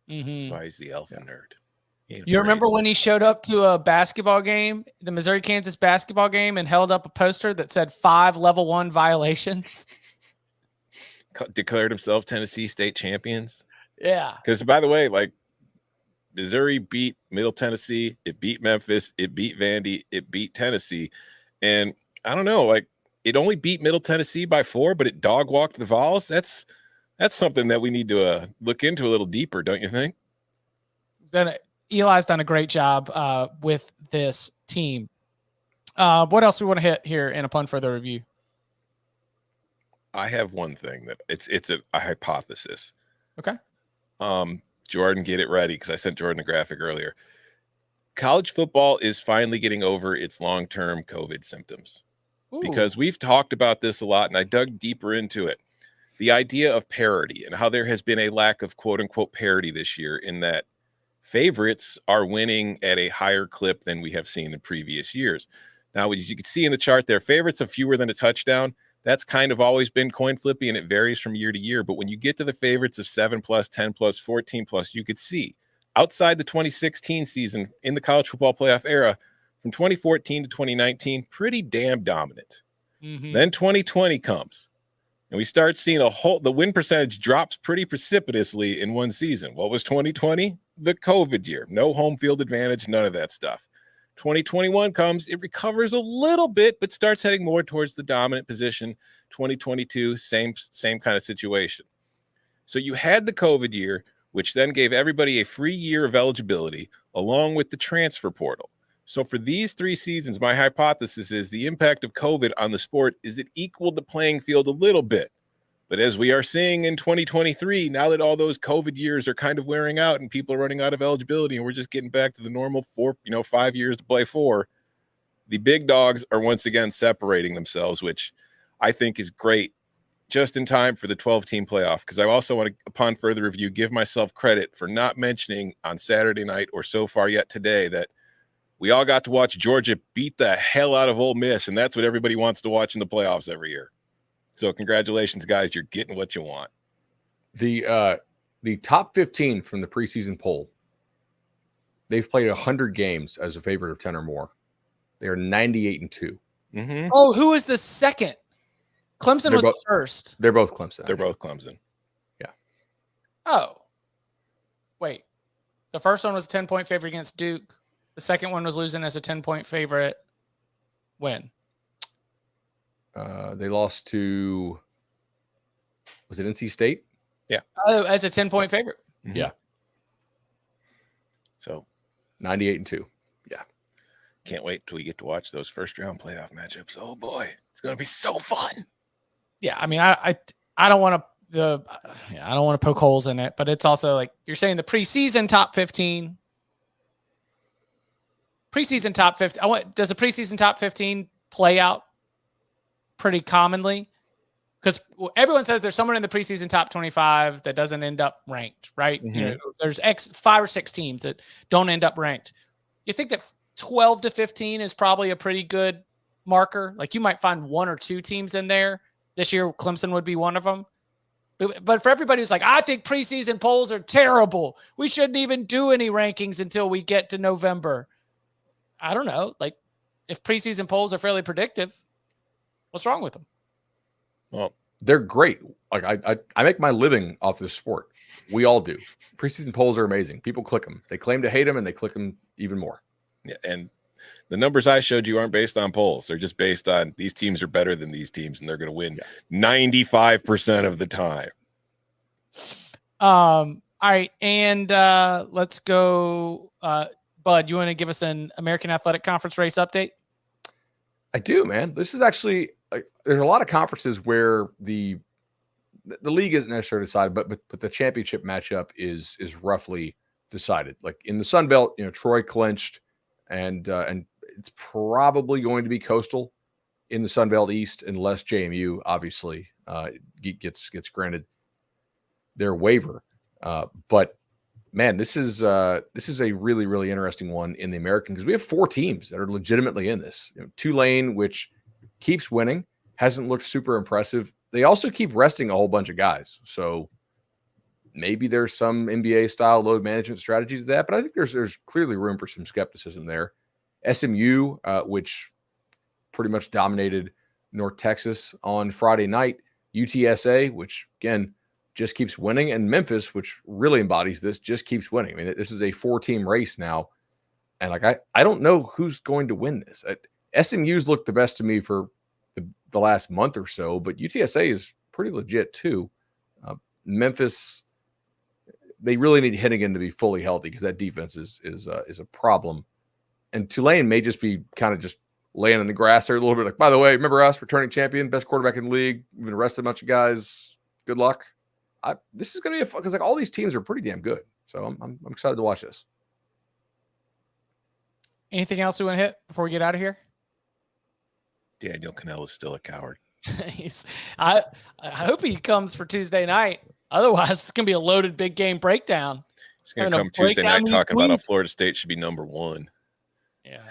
Mm-hmm. That's why he's the alpha nerd. You remember when he showed up to a basketball game, the Missouri-Kansas basketball game, and held up a poster that said 5 level 1 violations? Declared himself Tennessee state champions. Yeah. Because, by the way, like, Missouri beat Middle Tennessee. It beat Memphis. It beat Vandy. It beat Tennessee. And I don't know, like, it only beat Middle Tennessee by 4, but it dog walked the Vols. That's something that we need to look into a little deeper, don't you think? Then Eli's done a great job with this team. What else we want to hit here in upon further review? I have one thing that it's a hypothesis. Okay. Jordan, get it ready, because I sent Jordan a graphic earlier. College football is finally getting over its long-term COVID symptoms. Ooh. Because we've talked about this a lot, and I dug deeper into it. The idea of parity and how there has been a lack of quote-unquote parity this year, in that favorites are winning at a higher clip than we have seen in previous years. Now, as you can see in the chart there, favorites of fewer than a touchdown, that's kind of always been coin flippy, and it varies from year to year. But when you get to the favorites of 7+, 10+, 14+, you could see outside the 2016 season in the college football playoff era, from 2014 to 2019, pretty damn dominant. Mm-hmm. Then 2020 comes. And we start seeing the win percentage drops pretty precipitously in one season. What was 2020? The COVID year. No home field advantage, none of that stuff. 2021 comes, it recovers a little bit, but starts heading more towards the dominant position. 2022, same kind of situation. So you had the COVID year, which then gave everybody a free year of eligibility, along with the transfer portal. So for these 3 seasons, my hypothesis is the impact of COVID on the sport is it equaled the playing field a little bit. But as we are seeing in 2023, now that all those COVID years are kind of wearing out and people are running out of eligibility and we're just getting back to the normal 5 years to play 4, the big dogs are once again separating themselves, which I think is great, just in time for the 12-team playoff. Because I also want to, upon further review, give myself credit for not mentioning on Saturday night or so far yet today that we all got to watch Georgia beat the hell out of Ole Miss, and that's what everybody wants to watch in the playoffs every year. So congratulations, guys. You're getting what you want. The top 15 from the preseason poll, they've played 100 games as a favorite of 10 or more. They are 98-2. Mm-hmm. Oh, who is the second? Clemson was the first. They're both Clemson. They're both Clemson. Yeah. Oh. Wait. The first one was a 10-point favorite against Duke. The second one was losing as a 10-point favorite. When? They lost to, was it NC State? Yeah. Oh, as a 10-point favorite. Mm-hmm. Yeah. So 98-2. Yeah. Can't wait till we get to watch those first-round playoff matchups. Oh boy, it's going to be so fun. Yeah, I mean, I don't want to I don't want to poke holes in it, but it's also like you're saying the preseason top 15. Preseason top 15. Does the preseason top 15 play out pretty commonly? Because everyone says there's someone in the preseason top 25 that doesn't end up ranked, right? Mm-hmm. You know, there's 5 or 6 teams that don't end up ranked. You think that 12 to 15 is probably a pretty good marker? Like you might find 1 or 2 teams in there. This year, Clemson would be one of them. But for everybody who's like, I think preseason polls are terrible, we shouldn't even do any rankings until we get to November. I don't know. Like, if preseason polls are fairly predictive, what's wrong with them? Well, they're great. Like I make my living off this sport. We all do. Preseason polls are amazing. People click them. They claim to hate them, and they click them even more. Yeah, and the numbers I showed you aren't based on polls. They're just based on these teams are better than these teams, and they're going to win 95% of the time. All right, and let's go. Bud, you want to give us an American Athletic Conference race update? I do, man. This is actually there's a lot of conferences where the league isn't necessarily decided, but the championship matchup is roughly decided. Like in the Sun Belt, Troy clinched, and it's probably going to be Coastal in the Sun Belt East, unless JMU obviously gets granted their waiver. But man, this is a really, really interesting one in the American, because we have 4 teams that are legitimately in this. Tulane, which keeps winning, hasn't looked super impressive. They also keep resting a whole bunch of guys. So maybe there's some NBA style load management strategy to that, but I think there's clearly room for some skepticism there. SMU, which pretty much dominated North Texas on Friday night. UTSA, which again just keeps winning, and Memphis, which really embodies this, just keeps winning. I mean, this is a 4-team race now, and like I don't know who's going to win this. SMU's looked the best to me for the last month or so, but UTSA is pretty legit too. Memphis, they really need Hennigan to be fully healthy, because that defense is a problem. And Tulane may just be kind of just laying in the grass there a little bit. Like, by the way, remember us, returning champion, best quarterback in the league. We've been arrested a bunch of guys. Good luck. This is going to be because like all these teams are pretty damn good. So I'm excited to watch this. Anything else we want to hit before we get out of here? Daniel Cannell is still a coward. I hope he comes for Tuesday night. Otherwise, it's going to be a loaded big game breakdown. He's going to come Tuesday night talking about how Florida State should be number 1. Yeah.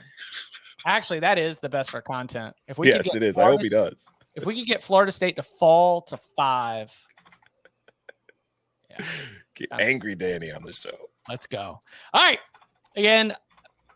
Actually, that is the best for content. If we yes, it is. I hope he does. If we could get Florida State to fall to 5. Yeah. Get angry Danny on the show. Let's go. All right. Again,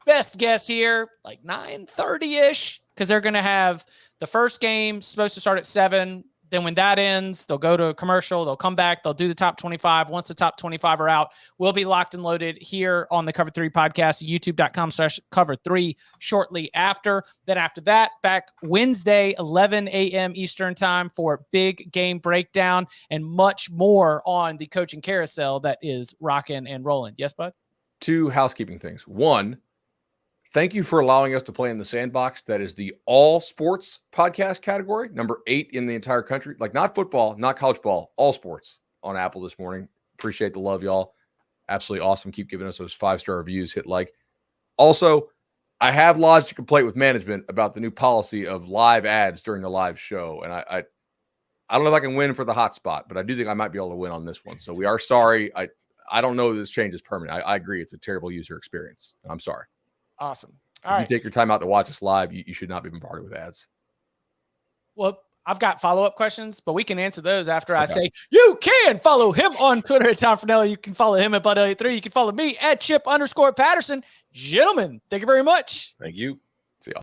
best guess here, like 9:30-ish, because they're going to have the first game supposed to start at 7. Then when that ends, they'll go to a commercial. They'll come back. They'll do the top 25. Once the top 25 are out, we'll be locked and loaded here on the Cover 3 podcast, youtube.com/cover3 shortly after. Then after that, back Wednesday, 11 a.m. Eastern time for big game breakdown and much more on the coaching carousel that is rocking and rolling. Yes, bud? 2 housekeeping things. 1, thank you for allowing us to play in the sandbox. That is the all sports podcast category, number 8 in the entire country. Like not football, not college ball, all sports on Apple this morning. Appreciate the love, y'all. Absolutely awesome. Keep giving us those 5-star reviews. Hit like. Also, I have lodged a complaint with management about the new policy of live ads during the live show. And I don't know if I can win for the hot spot, but I do think I might be able to win on this one. So we are sorry. I don't know if this change is permanent. I agree. It's a terrible user experience. And I'm sorry. Awesome. All right. If you take your time out to watch us live, you should not be bombarded with ads. Well, I've got follow-up questions, but we can answer those after I say you can follow him on Twitter at Tom Fornelli. You can follow him at Bud Elliott 3. You can follow me at Chip_Patterson. Gentlemen, thank you very much. Thank you.